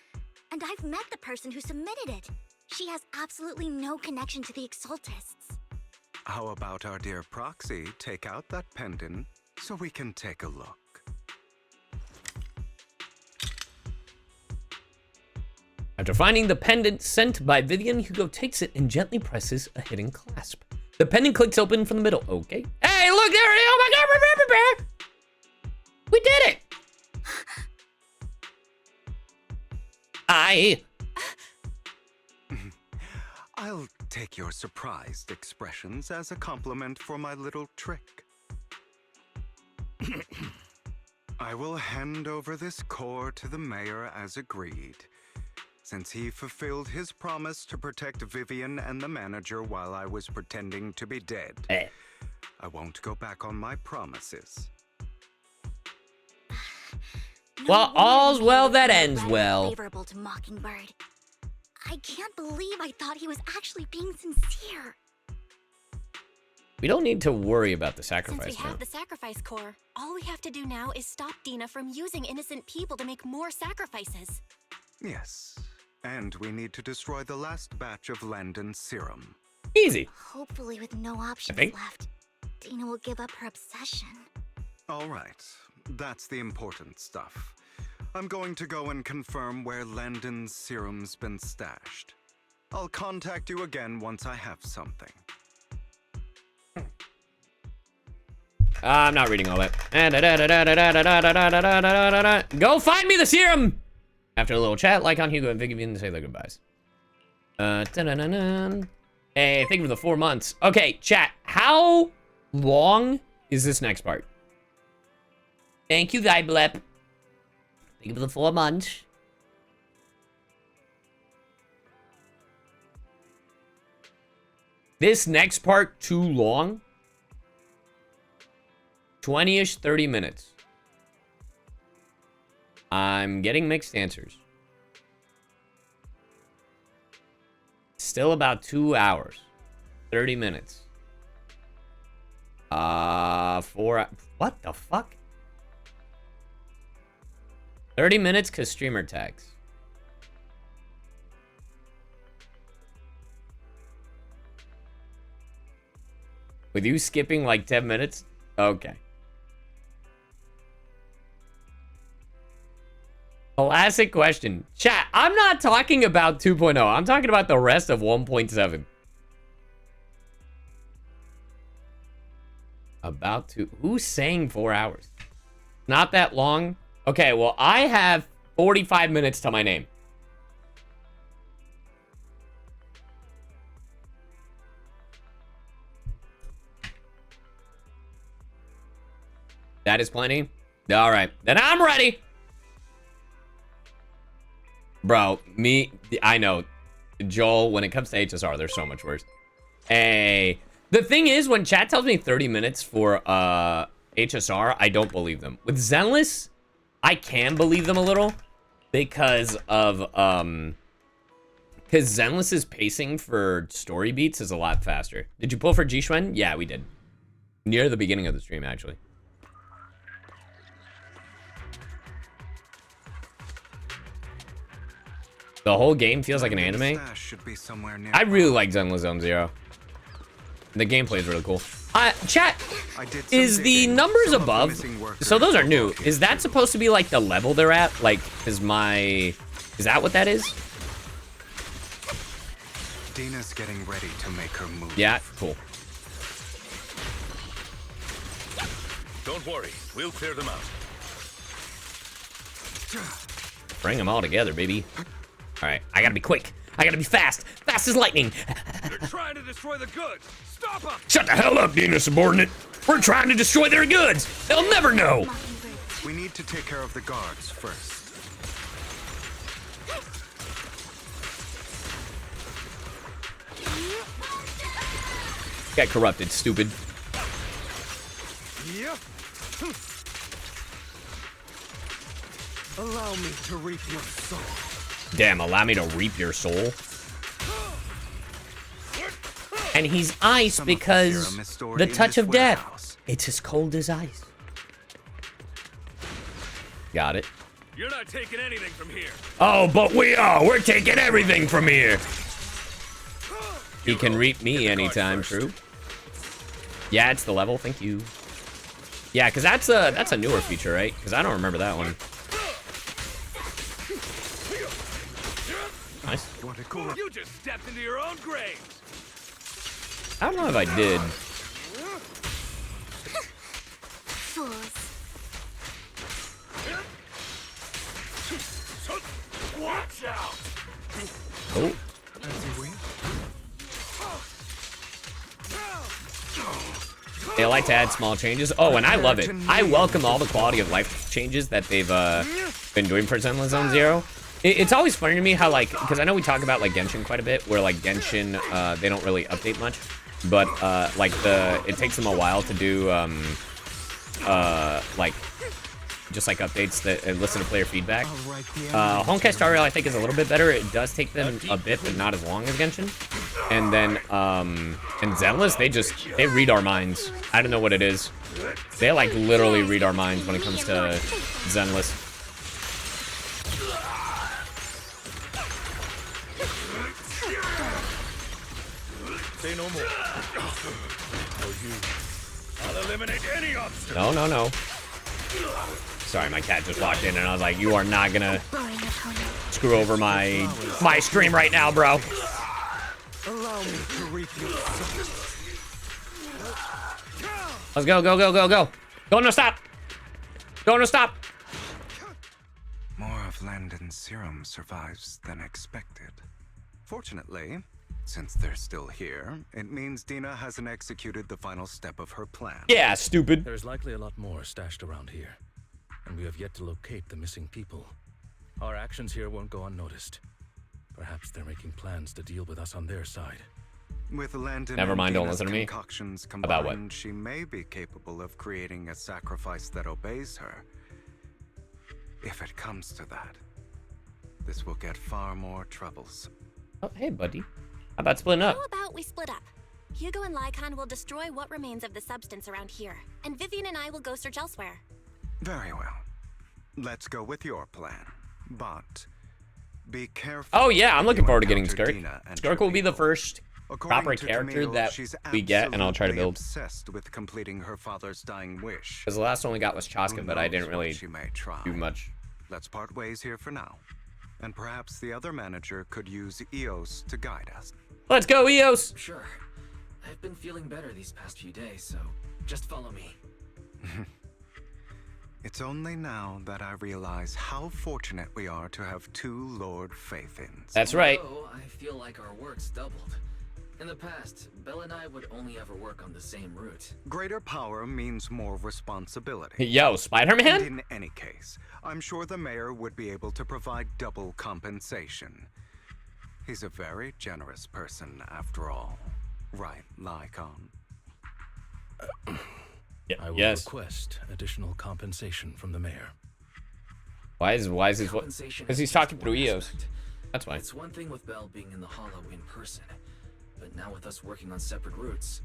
And I've met the person who submitted it. She has absolutely no connection to the Exaltists. How about our dear proxy take out that pendant so we can take a look? After finding the pendant sent by Vivian, Hugo takes it and gently presses a hidden clasp. The pendant clicks open from the middle. Okay. Hey, look there! Oh my god! We did it! I'll take your surprised expressions as a compliment for my little trick. I will hand over this core to the mayor as agreed, since he fulfilled his promise to protect Vivian and the manager while I was pretending to be dead. I won't go back on my promises. Well, all's well that ends well. Favorable to Mockingbird. I can't believe I thought he was actually being sincere. We don't need to worry about the Since sacrifice we now. have the sacrifice core, all we have to do now is stop Dina from using innocent people to make more sacrifices. Yes, and we need to destroy the last batch of Landon's serum. Easy. Hopefully with no options think- left, Dina will give up her obsession. All right, that's the important stuff. I'm going to go and confirm where Landon's serum's been stashed. I'll contact you again once I have something. I'm not reading all that. Go find me the serum! After a little chat, Lycaon, Hugo, and Vivian say their goodbyes. Hey, thank you for the 4 months. Okay, chat, how long is this next part? Thank you, Thyblep. Thank you for the 4 months. This next part too long? 20-ish, 30 minutes. I'm getting mixed answers. Still about 2 hours. 30 minutes. 4... What the fuck? 30 minutes because streamer tags. With you skipping like 10 minutes? Okay. Classic question. Chat, I'm not talking about 2.0. I'm talking about the rest of 1.7. About to... Who's saying 4 hours? Not that long? Okay, well, I have 45 minutes to my name. That is plenty? All right. Then I'm ready. Bro, I know. Joel, when it comes to HSR, they're so much worse. Hey, the thing is, when chat tells me 30 minutes for HSR, I don't believe them. With Zenless, I can believe them a little because of because Zenless's pacing for story beats is a lot faster. Did you pull for G-Shwen? Yeah, we did. Near the beginning of the stream, actually. The whole game feels like an anime. I really like Zenless Zone Zero. The gameplay is really cool. Chat, is the numbers above? So those are new. Is that supposed to be like the level they're at? Like, is that what that is? Dina's getting ready to make her move. Yeah, cool. Don't worry, we'll clear them out. Bring them all together, baby. All right, I gotta be quick. I gotta be fast. Fast as lightning. They're trying to destroy the goods. Stop them! Shut the hell up, Dina subordinate. We're trying to destroy their goods. They'll never know. We need to take care of the guards first. Got corrupted, stupid. Yep. Allow me to reap your soul. Damn, allow me to reap your soul. And he's ice because the touch of death. It's as cold as ice. Got it. You're not taking anything from here. Oh, but we are. We're taking everything from here. He can reap me anytime, true. Yeah, it's the level. Thank you. Yeah, because that's a newer feature, right? Because I don't remember that one. Nice. You just stepped into your own grave. I don't know if I did. Watch out. Oh. They like to add small changes. Oh, and I love it. I welcome all the quality of life changes that they've been doing for Zenless Zone Zero. It's always funny to me how, like, because I know we talk about, like, Genshin quite a bit, where, like, Genshin, they don't really update much. But, like, it takes them a while to do, like, just, like, updates that listen to player feedback. Honkai Star Rail, I think, is a little bit better. It does take them a bit, but not as long as Genshin. And then, in Zenless, they read our minds. I don't know what it is. They, like, literally read our minds when it comes to Zenless. Say no more. I'll eliminate any obstacle. No. Sorry, my cat just walked in and I was like, you are not gonna screw over my stream right now, bro. Allow me to reap your soul. Let's go. Go, no stop. More of Landon's serum survives than expected. Fortunately, since they're still here, it means Dina hasn't executed the final step of her plan. Yeah, stupid. There's likely a lot more stashed around here, and we have yet to locate the missing people. Our actions here won't go unnoticed. Perhaps they're making plans to deal with us on their side. With Landon Never mind, don't and Dina's listen to me. concoctions About what? combined, she may be capable of creating a sacrifice that obeys her. If it comes to that, this will get far more troublesome. Oh, hey, buddy. How about splitting up? How about we split up? Hugo and Lycaon will destroy what remains of the substance around here, and Vivian and I will go search elsewhere. Very well. Let's go with your plan. But be careful. Oh, yeah, I'm looking forward to getting Skirk. Skirk will be the first proper character Camille, that we get, and I'll try to build. Obsessed with completing her father's dying wish. Because the last one we got was Chaska, but I didn't really do much. Let's part ways here for now. And perhaps the other manager could use EOS to guide us. Let's go, EOS! Sure. I've been feeling better these past few days, so just follow me. It's only now that I realize how fortunate we are to have two Lord Faithins. That's right. Although I feel like our work's doubled. In the past, Belle and I would only ever work on the same route. Greater power means more responsibility. Yo, Spider-Man? And in any case, I'm sure the mayor would be able to provide double compensation. He's a very generous person, after all. Right, Lycaon? I will request additional compensation from the mayor. Why is his what? Because he's talking through EOS. That's why. It's one thing with Belle being in the Hollow in person, but now with us working on separate routes,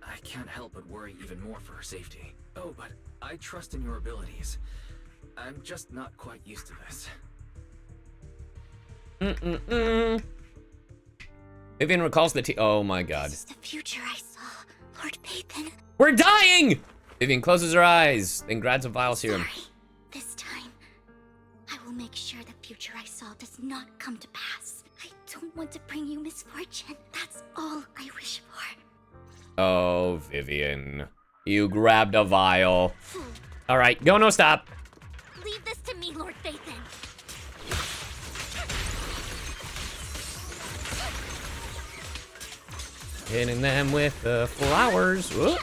I can't help but worry even more for her safety. Oh, but I trust in your abilities. I'm just not quite used to this. Vivian recalls the oh my god. This is the future I saw, Lord Phaethon. We're dying! Vivian closes her eyes, then grabs a vial serum. This time, I will make sure the future I saw does not come to pass. I don't want to bring you misfortune. That's all I wish for. Oh, Vivian. You grabbed a vial. Alright, go no stop. Leave this to me, Lord Phaethon. Hitting them with the flowers. Whoop.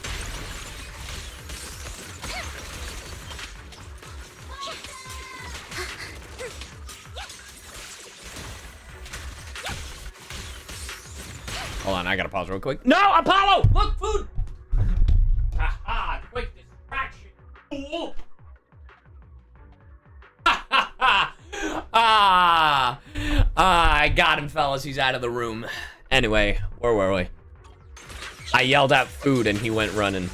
Hold on, I gotta pause real quick. No, Apollo! Look, food! Haha, quick distraction, fool! I got him, fellas. He's out of the room. Anyway, where were we? I yelled out food and he went running.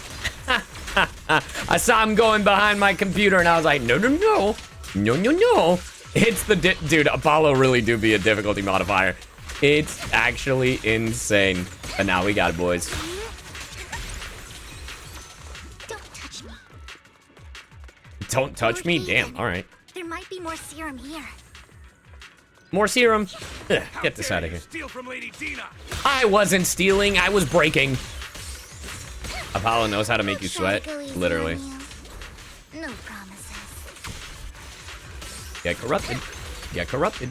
I saw him going behind my computer and I was like, no, no, no. No, no, no. It's the dude, Apollo really do be a difficulty modifier. It's actually insane. But now we got it, boys. Don't touch me. Don't touch me? Damn, all right. There might be more serum here. More serum. Ugh, get this out of here. Steal from Lady Dina. I wasn't stealing, I was breaking. Apollo knows how to make you sweat, literally. No promises. Get corrupted. Get corrupted.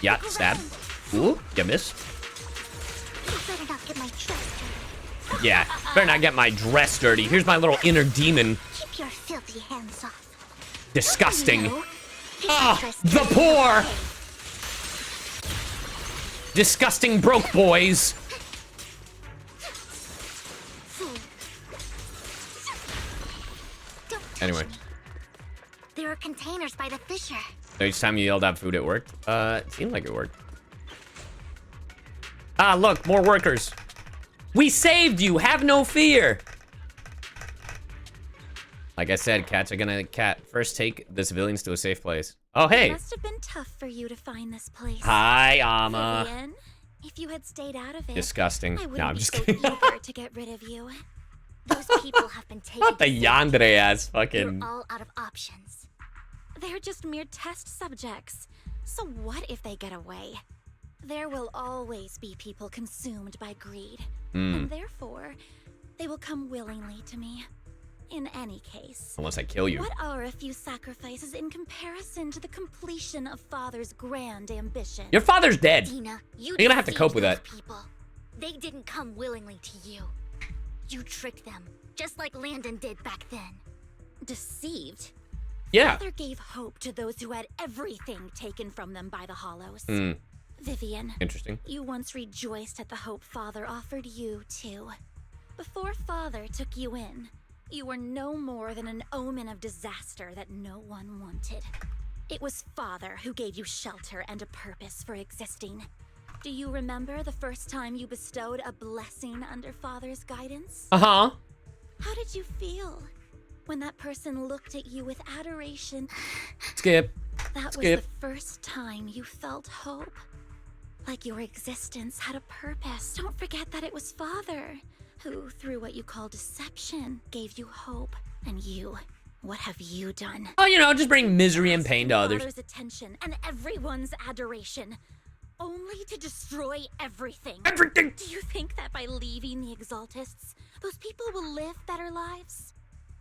Yeah, stab. Ooh, you missed. You better not get my dress dirty. Yeah, better not get my dress dirty. Here's my little inner demon. Keep your filthy hands off. Disgusting. Ah, the poor. Disgusting broke boys. Anyway. There are containers by the fissure. Each time you yelled out food, it worked. It seemed like it worked. Ah, look, more workers. We saved you. Have no fear. Like I said, cats are gonna first take the civilians to a safe place. Oh, hey. It must have been tough for you to find this place. Hi, Amma. Vivian, if you had stayed out of it, Disgusting. I wouldn't No, I'm be just so kidding. eager to get rid of you. Those people have been taken. Not the yandere ass fucking. You're all out of options. They're just mere test subjects. So what if they get away? There will always be people consumed by greed. And therefore, they will come willingly to me. In any case, Unless I kill you. what are a few sacrifices in comparison to the completion of Father's grand ambition? Your father's dead. Dina, You're gonna have to cope with that. People. They didn't come willingly to you. You tricked them, just like Landon did back then. Deceived? Yeah. Father gave hope to those who had everything taken from them by the Hollows. Vivian. Interesting. You once rejoiced at the hope Father offered you, too. Before Father took you in, you were no more than an omen of disaster that no one wanted. It was Father who gave you shelter and a purpose for existing. Do you remember the first time you bestowed a blessing under Father's guidance? Uh-huh. How did you feel when that person looked at you with adoration? Skip. That Skip. was the first time you felt hope. Like your existence had a purpose. Don't forget that it was Father who, through what you call deception, gave you hope. And you, what have you done? Oh, you know, just bring misery and pain to others. Father's attention and everyone's adoration, only to destroy everything. Everything! Do you think that by leaving the Exaltists, those people will live better lives?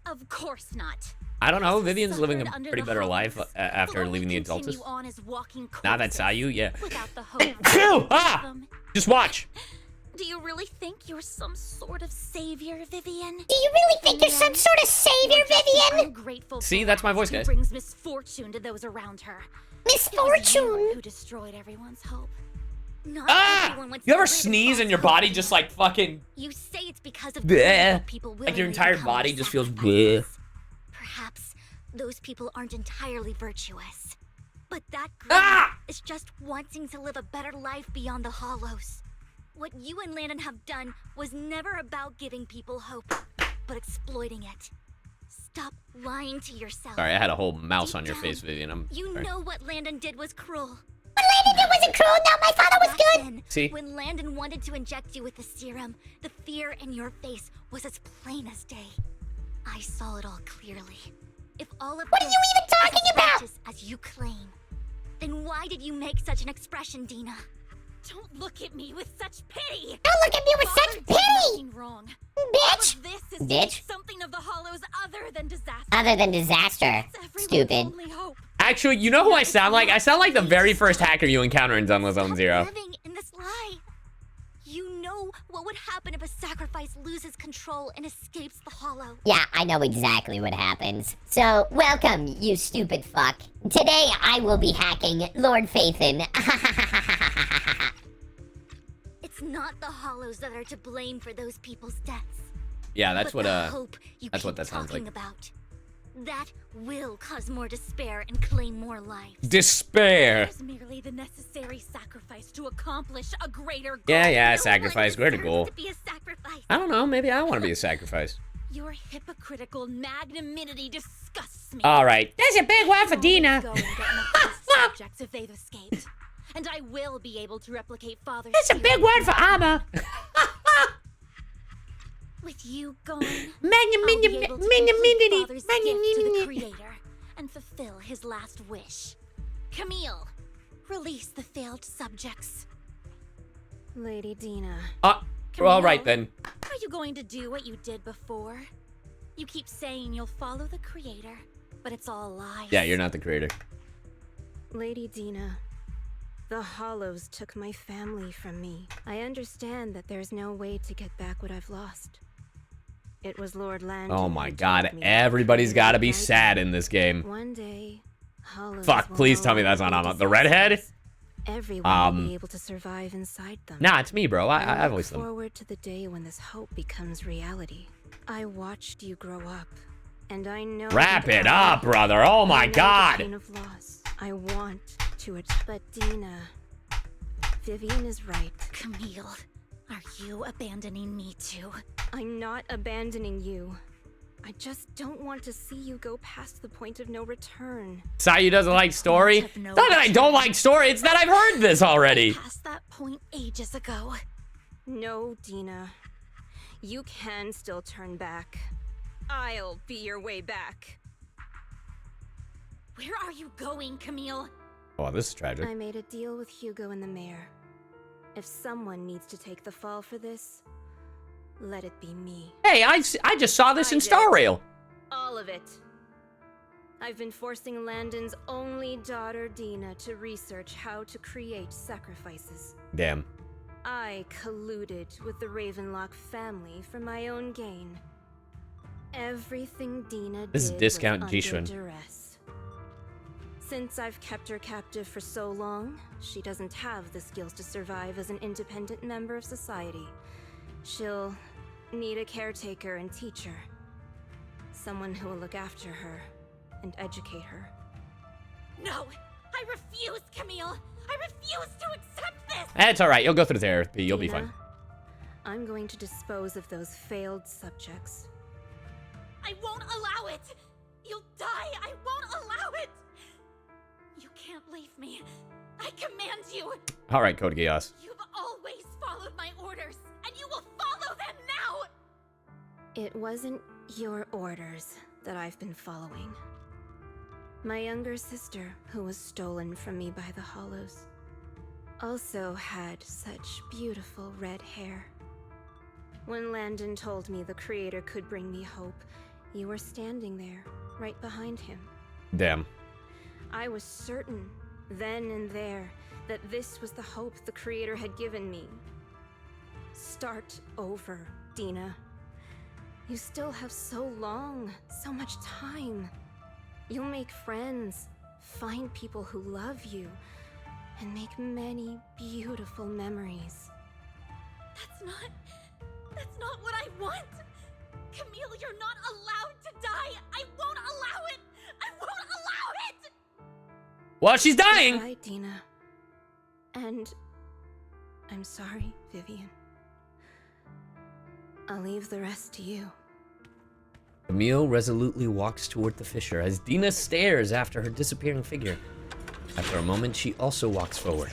Of course not. I don't know. Vivian's living a Under pretty the better life Hollows after will leaving the only continue Exaltists. on as walking Now that corpses CyYu, yeah. without the hope Phew! Ah! them. Just watch. Do you really think you're some sort of savior, Vivian? Do you really think you're some sort of savior, Vivian? Ungrateful See, that's my voice, who guys. brings misfortune to those around her. Misfortune? Who destroyed everyone's hope. Not everyone wants You ever to live in sneeze and false your hope. body just like fucking You say it's because of bleh. people Like your willingly entire become body their just feels sacrifices. bleh. Perhaps those people aren't entirely virtuous. But that is just wanting to live a better life beyond the hollows. What you and Landon have done was never about giving people hope, but exploiting it. Stop lying to yourself. Sorry, I had a whole mouse on your face, Vivian. I'm You sorry. know what Landon did was cruel. What Landon did wasn't cruel. No, my father was good. Then, See? when Landon wanted to inject you with the serum, the fear in your face was as plain as day. I saw it all clearly. If all of What are you even talking as about? righteous as you claim, then why did you make such an expression, Dina? Don't look at me with such pity. Don't look at me with such Father did pity. nothing wrong. Bitch. All of this is Bitch. something of the hollows other than disaster. Other than disaster. Stupid. Only hope. Actually, you know who I sound like? I sound like the very first hacker you encounter in Zenless Zone Zero. Living in this lie. You know what would happen if a sacrifice loses control and escapes the hollow. Yeah, I know exactly what happens. So, welcome, you stupid fuck. Today, I will be hacking Lord Phaethon. It's not the hollows that are to blame for those people's deaths. Yeah, that's but what the hope you that's keep what that sounds talking like. about. That will cause more despair and claim more lives. Despair. It's merely the necessary sacrifice to accomplish a greater goal. Yeah, sacrifice. Greater goal. To be a sacrifice. I don't know. Maybe I want to be a sacrifice. Your hypocritical magnanimity disgusts me. All right. There's a big one for Dina. Go and get enough subjects if they've escaped, and I will be able to replicate Father's. That's a big word for armor. With you gone, Magnanimity. I'll be able to complete Father's gift to the Creator and fulfill his last wish. Camille, release the failed subjects. Lady Dina. All right then. Are you going to do what you did before? You keep saying you'll follow the Creator, but it's all lies. Yeah, you're not the creator. Lady Dina, the Hollows took my family from me. I understand that there's no way to get back what I've lost. It was Lord Landon. Oh my god, everybody's got to be sad in this game. One day, Hollows Fuck, will please no tell me that's not longer Amma. be The redhead? disasters. Everyone will be able to survive inside them. Nah, it's me, bro. I've look always done. forward to the day when this hope becomes reality. I watched you grow up, and I know. Wrap that it up, brother. Oh my I know the god. pain of loss. I want to but Dina, Vivian is right. Camille, are you abandoning me too? I'm not abandoning you. I just don't want to see you go past the point of no return. CyYu doesn't like story? It's not that I don't like story, it's that I've heard this already. Past that point ages ago. No, Dina. You can still turn back. I'll be your way back. Where are you going, Camille? Oh, this is tragic. I made a deal with Hugo and the mayor. If someone needs to take the fall for this, let it be me. Hey, I just saw this in Star Rail. All of it. I've been forcing Landon's only daughter, Dina, to research how to create sacrifices. Damn. I colluded with the Ravenlock family for my own gain. Everything Dina This is did discount was G-Shun. under duress. Since I've kept her captive for so long, she doesn't have the skills to survive as an independent member of society. She'll need a caretaker and teacher. Someone who will look after her and educate her. No! I refuse, Camille! I refuse to accept this! It's alright, you'll go through therapy, you'll be Dina, fine. I'm going to dispose of those failed subjects. I won't allow it! You'll die! I won't allow it! You can't leave me. I command you! Alright, Code Geass. You've always followed my orders, and you will follow them now! It wasn't your orders that I've been following. My younger sister, who was stolen from me by the Hollows, also had such beautiful red hair. When Landon told me the Creator could bring me hope, you were standing there, right behind him. Damn. I was certain, then and there, that this was the hope the Creator had given me. Start over, Dina. You still have so long, so much time. You'll make friends, find people who love you, and make many beautiful memories. That's not what I want! Camille, you're not allowed to die! I won't allow it! I won't allow it! Well, she's dying! Goodbye, Dina. And I'm sorry, Vivian. I'll leave the rest to you. Camille resolutely walks toward the fissure as Dina stares after her disappearing figure. After a moment, she also walks forward.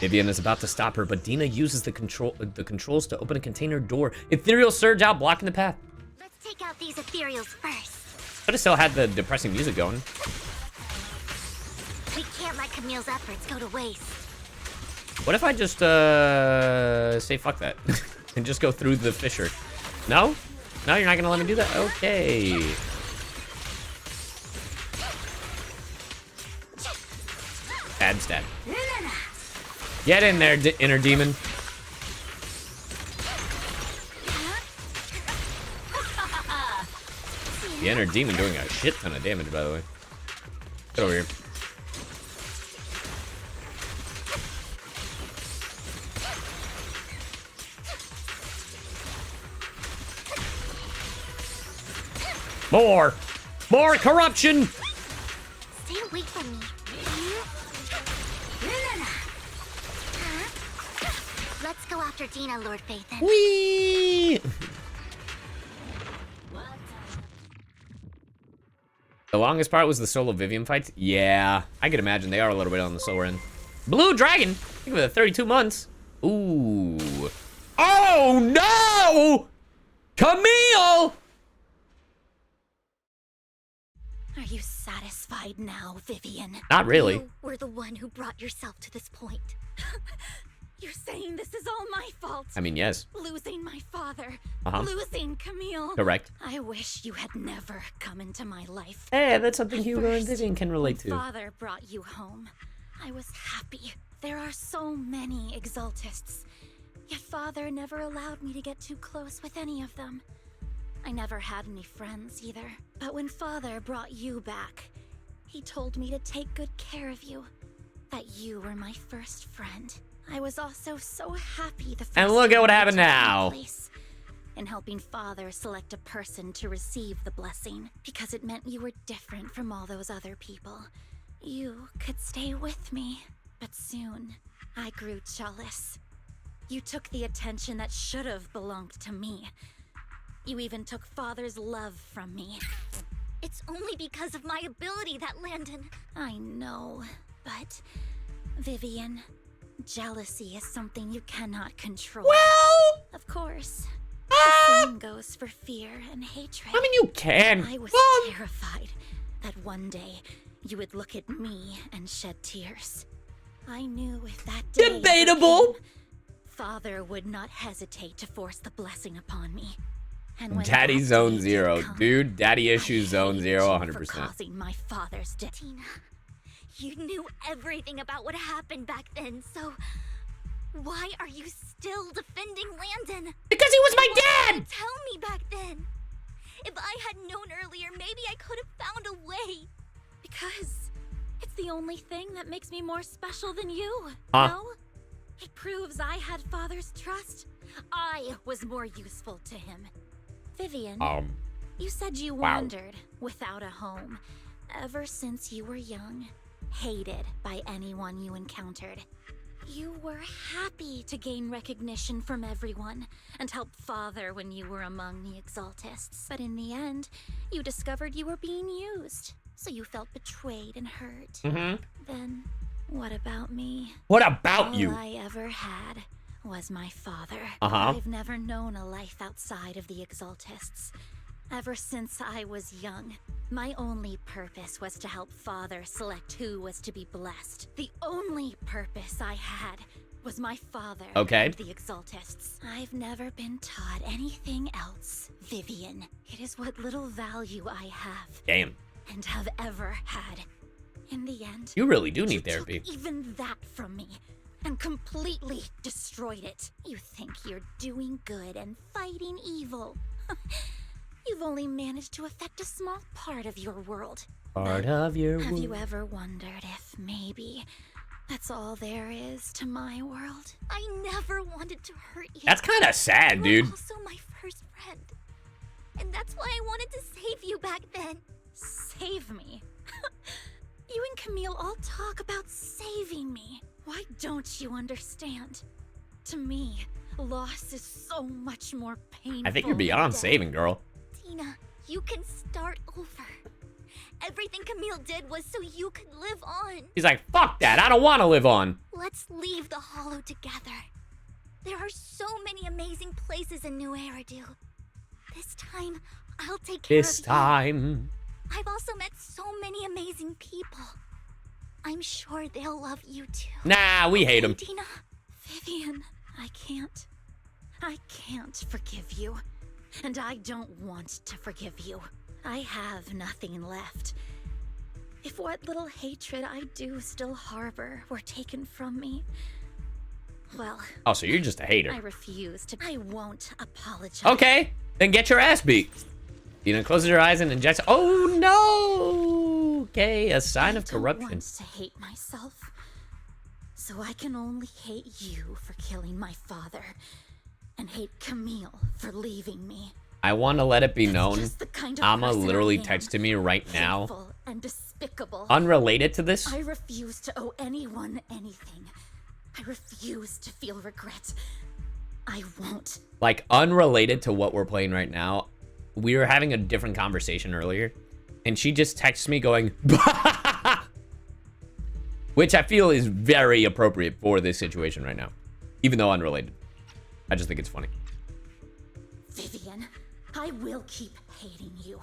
Vivian is about to stop her, but Dina uses the controls to open a container door. Ethereals surge out, blocking the path. Let's take out these ethereals first. Could have still had the depressing music going. We can't let Camille's efforts go to waste. What if I just say fuck that and just go through the fissure? No? No, you're not gonna let me do that? Okay. Bad stat. Get in there, inner demon. The inner demon doing a shit ton of damage, by the way. Get over here. More corruption. Stay away from me. Let's go after Dina, Lord Phaethon. Whee! The longest part was the solo Vivian fights. Yeah, I could imagine they are a little bit on the slower end. Blue Dragon. Think of it, 32 months. Ooh. Oh no! Camille! Are you satisfied now, Vivian? Not really. You were the one who brought yourself to this point. You're saying this is all my fault? I mean, yes. Losing my father. Uh-huh. Losing Camille. Correct. I wish you had never come into my life. Hey, that's something Hugo and Vivian can relate to. Father brought you home. I was happy. There are so many exaltists. Yet father never allowed me to get too close with any of them. I never had any friends either. But when father brought you back, he told me to take good care of you. That you were my first friend. I was also so happy the first And look at what time happened it took now. place in helping father select a person to receive the blessing. Because it meant you were different from all those other people. You could stay with me. But soon, I grew jealous. You took the attention that should have belonged to me. You even took father's love from me. It's only because of my ability that Landon... I know, but... Vivian, jealousy is something you cannot control. Well... Of course. The same goes for fear and hatred. I mean, you can. I was terrified that one day you would look at me and shed tears. I knew if that day Debatable. came, father would not hesitate to force the blessing upon me. And when Daddy that Zone day Zero. did come, Dude, daddy issues Zone hated Zero, you for 100%. causing my father's death. Tina, you knew everything about what happened back then, so... Why are you still defending Landon? Because he was my Why dad! didn't you tell me back then? If I had known earlier, maybe I could have found a way. Because it's the only thing that makes me more special than you. Huh? No? It proves I had father's trust. I was more useful to him. Vivian, you said you wandered without a home ever since you were young, hated by anyone you encountered. You were happy to gain recognition from everyone and help father when you were among the exaltists. But in the end, you discovered you were being used, so you felt betrayed and hurt. Mm-hmm. Then, what about me? What about you? All I ever had was my father. Uh-huh. I've never known a life outside of the exaltists. Ever since I was young, my only purpose was to help father select who was to be blessed. The only purpose I had was my father and the exaltists. I've never been taught anything else, Vivian. It is what little value I have. Damn. And have ever had. In the end, You really do need you therapy. took even that from me. and completely destroyed it. You think you're doing good and fighting evil. You've only managed to affect a small part of your world. Part of your Have you world. ever wondered if maybe that's all there is to my world? I never wanted to hurt you. That's kind of sad, You were dude. also my first friend. And that's why I wanted to save you back then. Save me? You and Camille all talk about saving me. Why don't you understand? To me, loss is so much more painful. I think you're beyond than saving, girl. Tina, you can start over. Everything Camille did was so you could live on. He's like, fuck that. I don't want to live on. Let's leave the Hollow together. There are so many amazing places in New Eridu. This time, I'll take care of This you. time. I've also met so many amazing people. I'm sure they'll love you too. Nah, we hate him. Tina. Vivian, I can't forgive you. And I don't want to forgive you. I have nothing left. If what little hatred I do still harbor were taken from me, well... Oh, so you're just a hater. I refuse to... I won't apologize. Okay, then get your ass beat. Tina closes her eyes and injects... Oh, no! Okay, a sign of I corruption. want to hate myself. So I can only hate you for killing my father. And hate Camille for leaving me. I want to let it be known, just the kind of Amma person literally I am. texted me right now, Hateful and despicable. unrelated to this. I refuse to owe anyone anything. I refuse to feel regret. I won't. Like, unrelated to what we're playing right now. We were having a different conversation earlier, and she just texts me going, which I feel is very appropriate for this situation right now, even though unrelated. I just think it's funny. Vivian, I will keep hating you.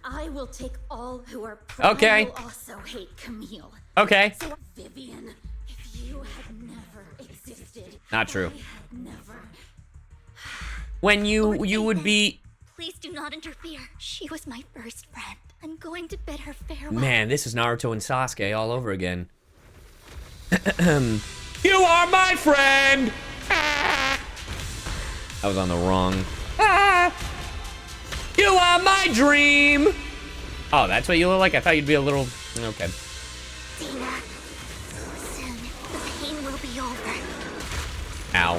I will take all who are proud. Okay. I will also hate Camille. Okay. So, Vivian, if you had never existed, Not true. I had never. When you would be... Please do not interfere. She was my first friend. I'm going to bid her farewell. Man, this is Naruto and Sasuke all over again. You are my friend! I was on the wrong. You are my dream! Oh, that's what you look like? I thought you'd be a little... Okay. Tina, soon the pain will be over. Ow.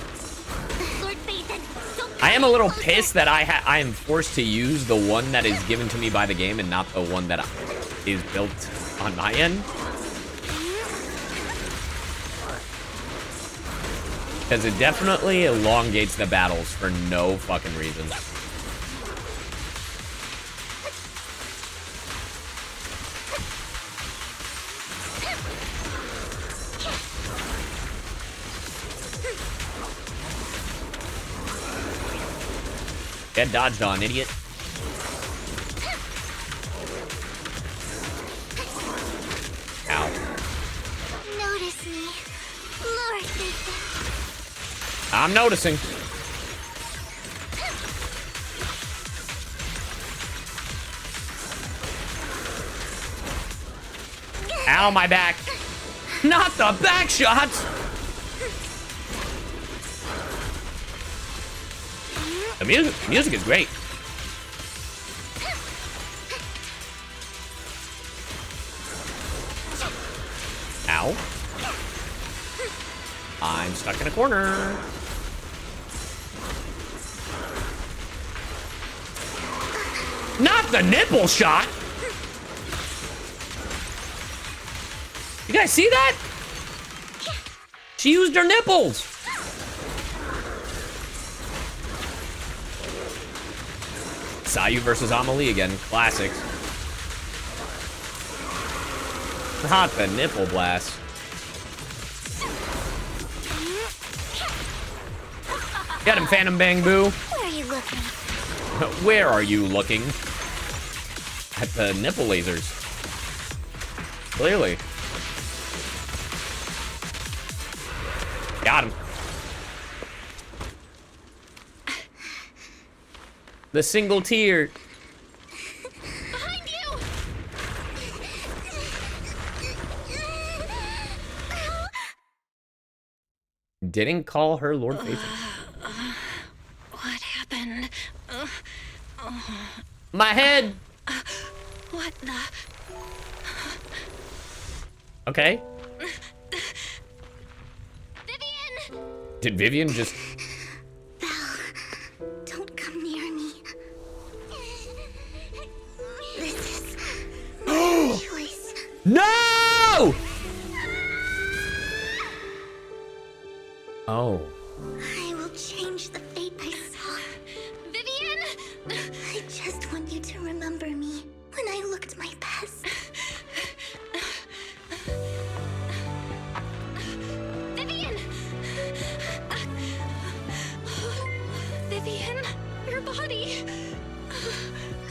Lord Phaethon, don't I am a little pissed that I am forced to use the one that is given to me by the game and not the one that is built on my end. Because it definitely elongates the battles for no fucking reason. Get dodged on, idiot. Ow. notice me. Lord Phaethon. I'm noticing. Ow, my back. Not the back shots. The music is great. Ow. I'm stuck in a corner. Not the nipple shot. You guys see that? She used her nipples. CyYu versus Amelie again. Classics. Not the nipple blast. Got him, Phantom Bang Boo. Where are you looking? Where are you looking? At the nipple lasers. Clearly. Got him. The single tear. Didn't call her Lord Phaethon. What happened? My head! What the? Okay. Vivian! Did Vivian just... Don't come near me. This is my choice. No! Oh. I will change the fate I saw. Vivian! I just want you to remember me when I looked my best. Vivian! Vivian, your body.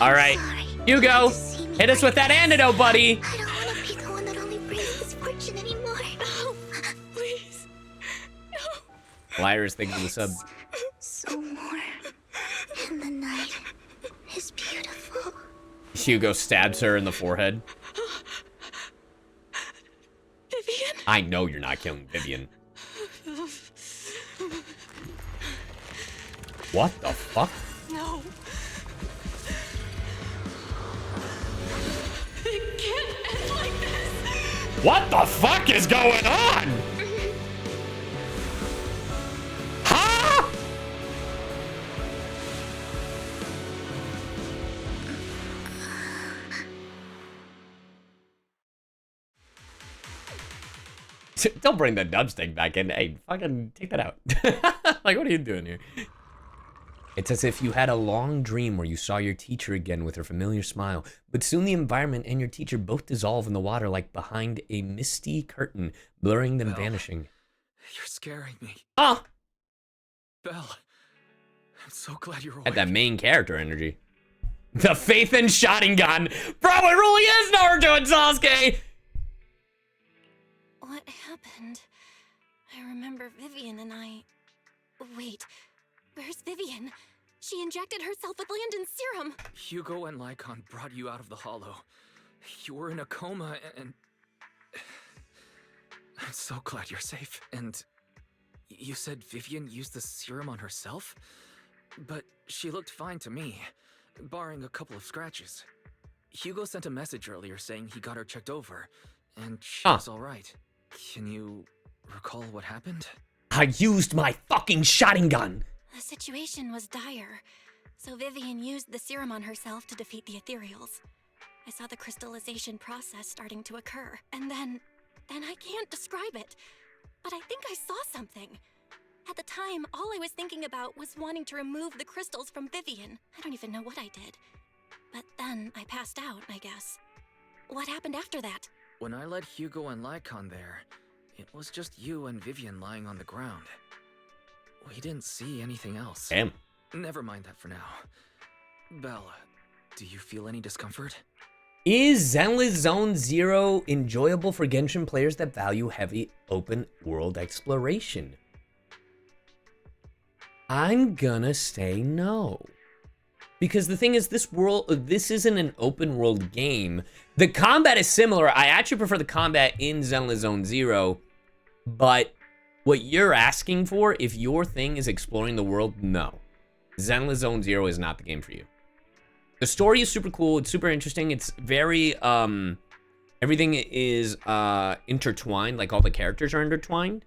All right. Hugo, hit us with that antidote, buddy. I don't want to be the one that only brings misfortune anymore. No, please. Lyra's thinking the sub. So more. And the night is beautiful. Hugo stabs her in the forehead. Vivian? I know you're not killing Vivian. What the fuck? No. It can't end like this. What the fuck is going on? Huh? Don't bring the dubstep back in. Hey, fucking take that out. Like, what are you doing here? It's as if you had a long dream where you saw your teacher again with her familiar smile, but soon the environment and your teacher both dissolve in the water like behind a misty curtain, blurring them vanishing. You're scaring me. Oh! Belle, I'm so glad you're awake. Had that main character energy. The Phaethon shotting gun! Bro, it really is Naruto and Sasuke! What happened? I remember Vivian and I... Wait, where's Vivian? She injected herself with Landon's serum. Hugo and Lycaon brought you out of the hollow. You were in a coma and... I'm so glad you're safe. And you said Vivian used the serum on herself? But she looked fine to me, barring a couple of scratches. Hugo sent a message earlier saying he got her checked over, and she was all right. Can you recall what happened? I used my fucking shotting gun! The situation was dire, so Vivian used the serum on herself to defeat the ethereals. I saw the crystallization process starting to occur, and then I can't describe it, but I think I saw something. At the time, all I was thinking about was wanting to remove the crystals from Vivian. I don't even know what I did. But then I passed out, I guess. What happened after that? When I led Hugo and Lycaon there, it was just you and Vivian lying on the ground. We didn't see anything else. Damn. Never mind that for now. Belle, do you feel any discomfort? Is Zenless Zone Zero enjoyable for Genshin players that value heavy open world exploration? I'm gonna say no. Because the thing is, this isn't an open world game. The combat is similar. I actually prefer the combat in Zenless Zone Zero, but what you're asking for, if your thing is exploring the world, no. Zenless Zone Zero is not the game for you. The story is super cool. It's super interesting. It's very, everything is intertwined. Like, all the characters are intertwined.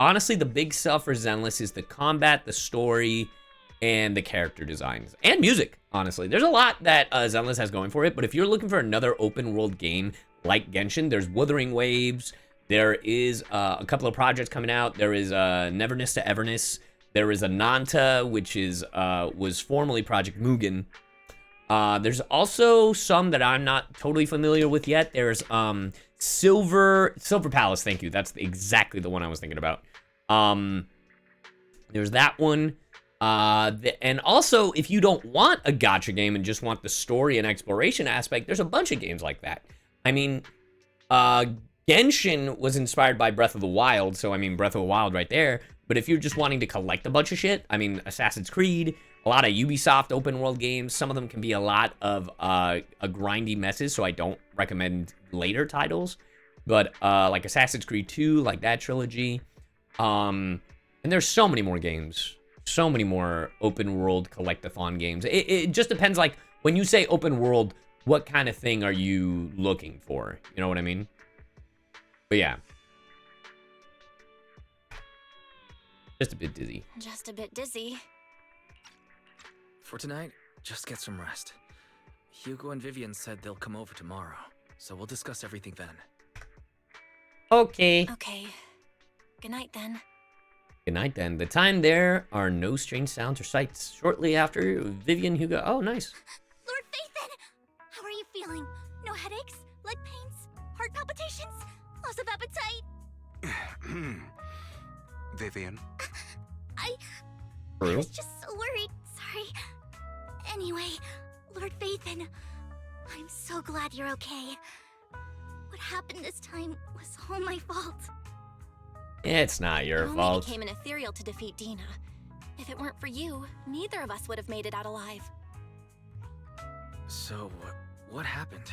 Honestly, the big stuff for Zenless is the combat, the story, and the character designs. And music, honestly. There's a lot that Zenless has going for it, but if you're looking for another open world game like Genshin, there's Wuthering Waves, there is a couple of projects coming out, there is Neverness to Everness, there is Ananta, which is was formerly Project Mugen. There's also some that I'm not totally familiar with yet. There's Silver Palace, thank you. That's exactly the one I was thinking about. There's that one. And also, if you don't want a gacha game and just want the story and exploration aspect, there's a bunch of games like that. I mean, Genshin was inspired by Breath of the Wild, so I mean, Breath of the Wild right there. But if you're just wanting to collect a bunch of shit, I mean, Assassin's Creed, a lot of Ubisoft open world games, some of them can be a lot of a grindy messes, so I don't recommend later titles. But like Assassin's Creed 2, like that trilogy. And there's so many more games. So many more open world collectathon games. It just depends, like, when you say open world, what kind of thing are you looking for? You know what I mean? But yeah. Just a bit dizzy. Just a bit dizzy. For tonight, just get some rest. Hugo and Vivian said they'll come over tomorrow, so we'll discuss everything then. Okay. Okay. Good night then. Good night then. The time there are no strange sounds or sights. Shortly after, Vivian, Hugo. Oh, nice. Lord Phaethon! How are you feeling? No headaches? Leg pains? Heart palpitations? Loss of appetite? Vivian? I True. was just so worried. Sorry. Anyway, Lord Phaethon, I'm so glad you're okay. What happened this time was all my fault. It's not your I fault. only became an ethereal to defeat Dina. If it weren't for you, neither of us would have made it out alive. So, what happened?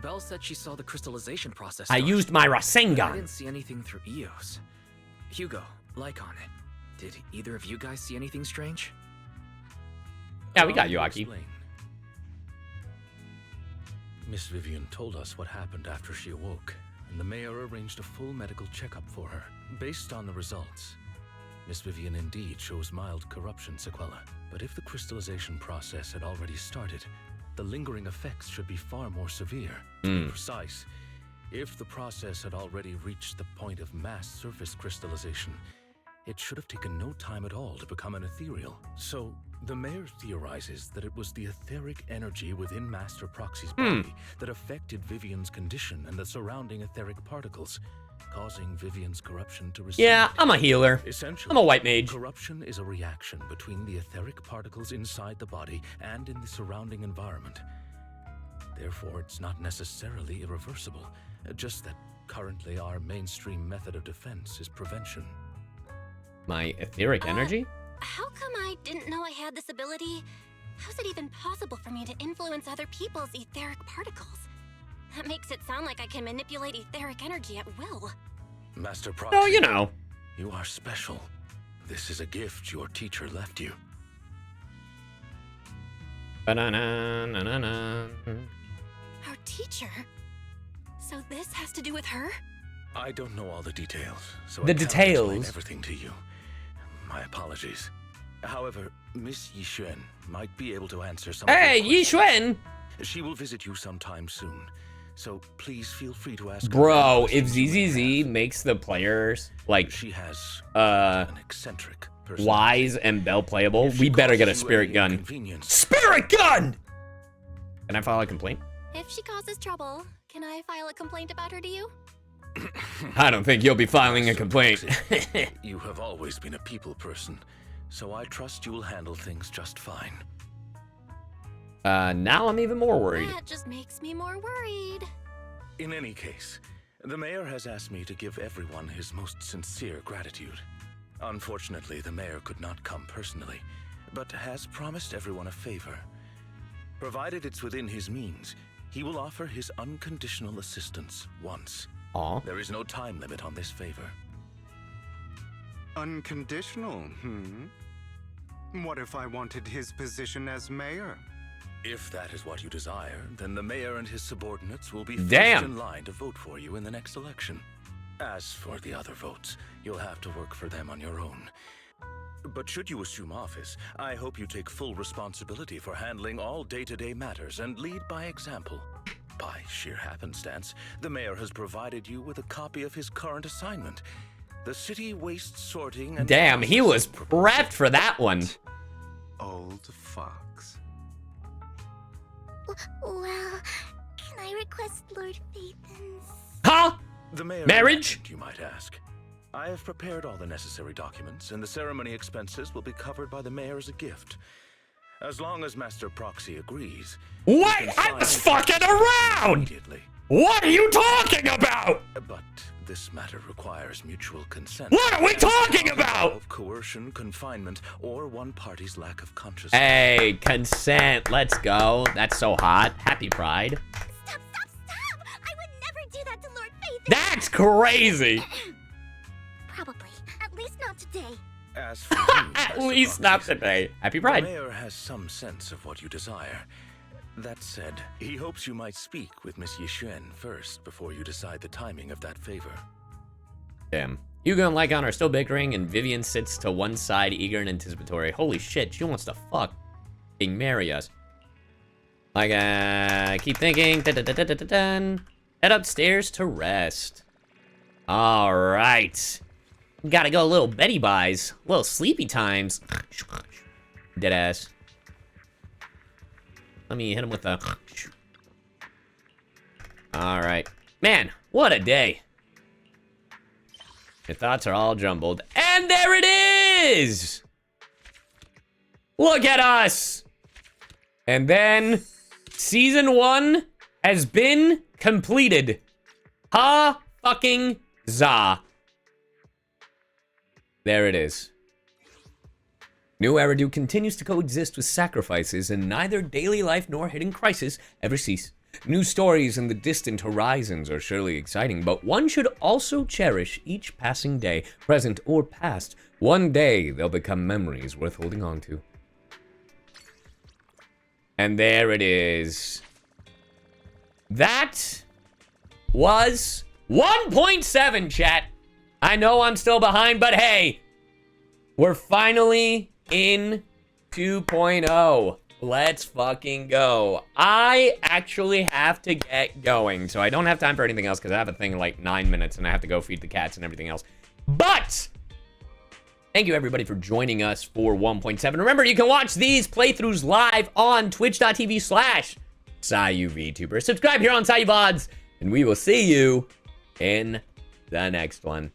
Belle said she saw the crystallization process I start. used my I Rasengan. didn't see anything through EOS. Hugo, Lycaon, did either of you guys see anything strange? Yeah, we got you, Aki. Miss Vivian told us what happened after she awoke, and the mayor arranged a full medical checkup for her. Based on the results, Miss Vivian indeed shows mild corruption sequela. But if the crystallization process had already started, the lingering effects should be far more severe. To be precise, if the process had already reached the point of mass surface crystallization, it should have taken no time at all to become an ethereal. So, the mayor theorizes that it was the etheric energy within Master Proxy's body that affected Vivian's condition and the surrounding etheric particles, causing Vivian's corruption to recede. Yeah, I'm a healer. Essentially, I'm a white mage. Corruption is a reaction between the etheric particles inside the body and in the surrounding environment. Therefore, it's not necessarily irreversible, just that currently our mainstream method of defense is prevention. My etheric energy? How come I didn't know I had this ability? How's it even possible for me to influence other people's etheric particles? That makes it sound like I can manipulate etheric energy at will. Master Proxy, Oh, you know. you are special. This is a gift your teacher left you. Ba-na-na-na-na-na. Our teacher? So this has to do with her? I don't know all the details, so The I can't details. explain everything to you. My apologies. However, Miss Yixuan might be able to answer some of your Hey, questions. Yixuan! She will visit you sometime soon, so please feel free to ask her Bro, any if questions you may ZZZ makes the players, like, She has an eccentric wise and Bell playable, we better get a spirit gun. Spirit gun! Can I file a complaint? If she causes trouble, can I file a complaint about her to you? I don't think you'll be filing a complaint. You have always been a people person, so I trust you will handle things just fine. Now I'm even more worried. That just makes me more worried. In any case, the mayor has asked me to give everyone his most sincere gratitude. Unfortunately, the mayor could not come personally, but has promised everyone a favor. Provided it's within his means, he will offer his unconditional assistance once. Aw. There is no time limit on this favor. Unconditional, What if I wanted his position as mayor? If that is what you desire, then the mayor and his subordinates will be Damn. first in line to vote for you in the next election. As for the other votes, you'll have to work for them on your own. But should you assume office, I hope you take full responsibility for handling all day-to-day matters and lead by example. By sheer happenstance, the mayor has provided you with a copy of his current assignment, the city waste sorting and... Damn, he was prepped for that one. Old fox. Well, can I request Lord Phaethon's... Huh? The mayor Marriage? You might ask. I have prepared all the necessary documents, and the ceremony expenses will be covered by the mayor as a gift. As long as Master Proxy agrees. Wait, I was fucking around! Immediately. What are you talking about? But this matter requires mutual consent. What are we and talking cannot about? involve coercion, confinement, or one party's lack of consciousness. Hey, consent. Let's go. That's so hot. Happy Pride. Stop! I would never do that to Lord Phaethon! That's crazy. Probably. At least not today. As for you, At least not today. Happy Pride. The mayor has some sense of what you desire. That said, he hopes you might speak with Miss Yishen first before you decide the timing of that favor. Damn. Hugo and Lycaon are still bickering, and Vivian sits to one side, eager and anticipatory. Holy shit, she wants to fucking marry us. Like, keep thinking. Dun. Head upstairs to rest. All right. Gotta go a little Betty buys. A little sleepy times. Deadass. Let me hit him with the... All right. Man, what a day. Your thoughts are all jumbled. And there it is! Look at us! And then, Season 1 has been completed. Ha fucking za. There it is. New Eridu continues to coexist with sacrifices, and neither daily life nor hidden crisis ever cease. New stories in the distant horizons are surely exciting, but one should also cherish each passing day, present or past. One day, they'll become memories worth holding on to. And there it is. That was 1.7, chat. I know I'm still behind, but hey, we're finally in 2.0. Let's fucking go. I actually have to get going, so I don't have time for anything else because I have a thing in like 9 minutes and I have to go feed the cats and everything else. But thank you everybody for joining us for 1.7. Remember, you can watch these playthroughs live on twitch.tv/CyYuVtuber. Subscribe here on CyYuVods, and we will see you in the next one.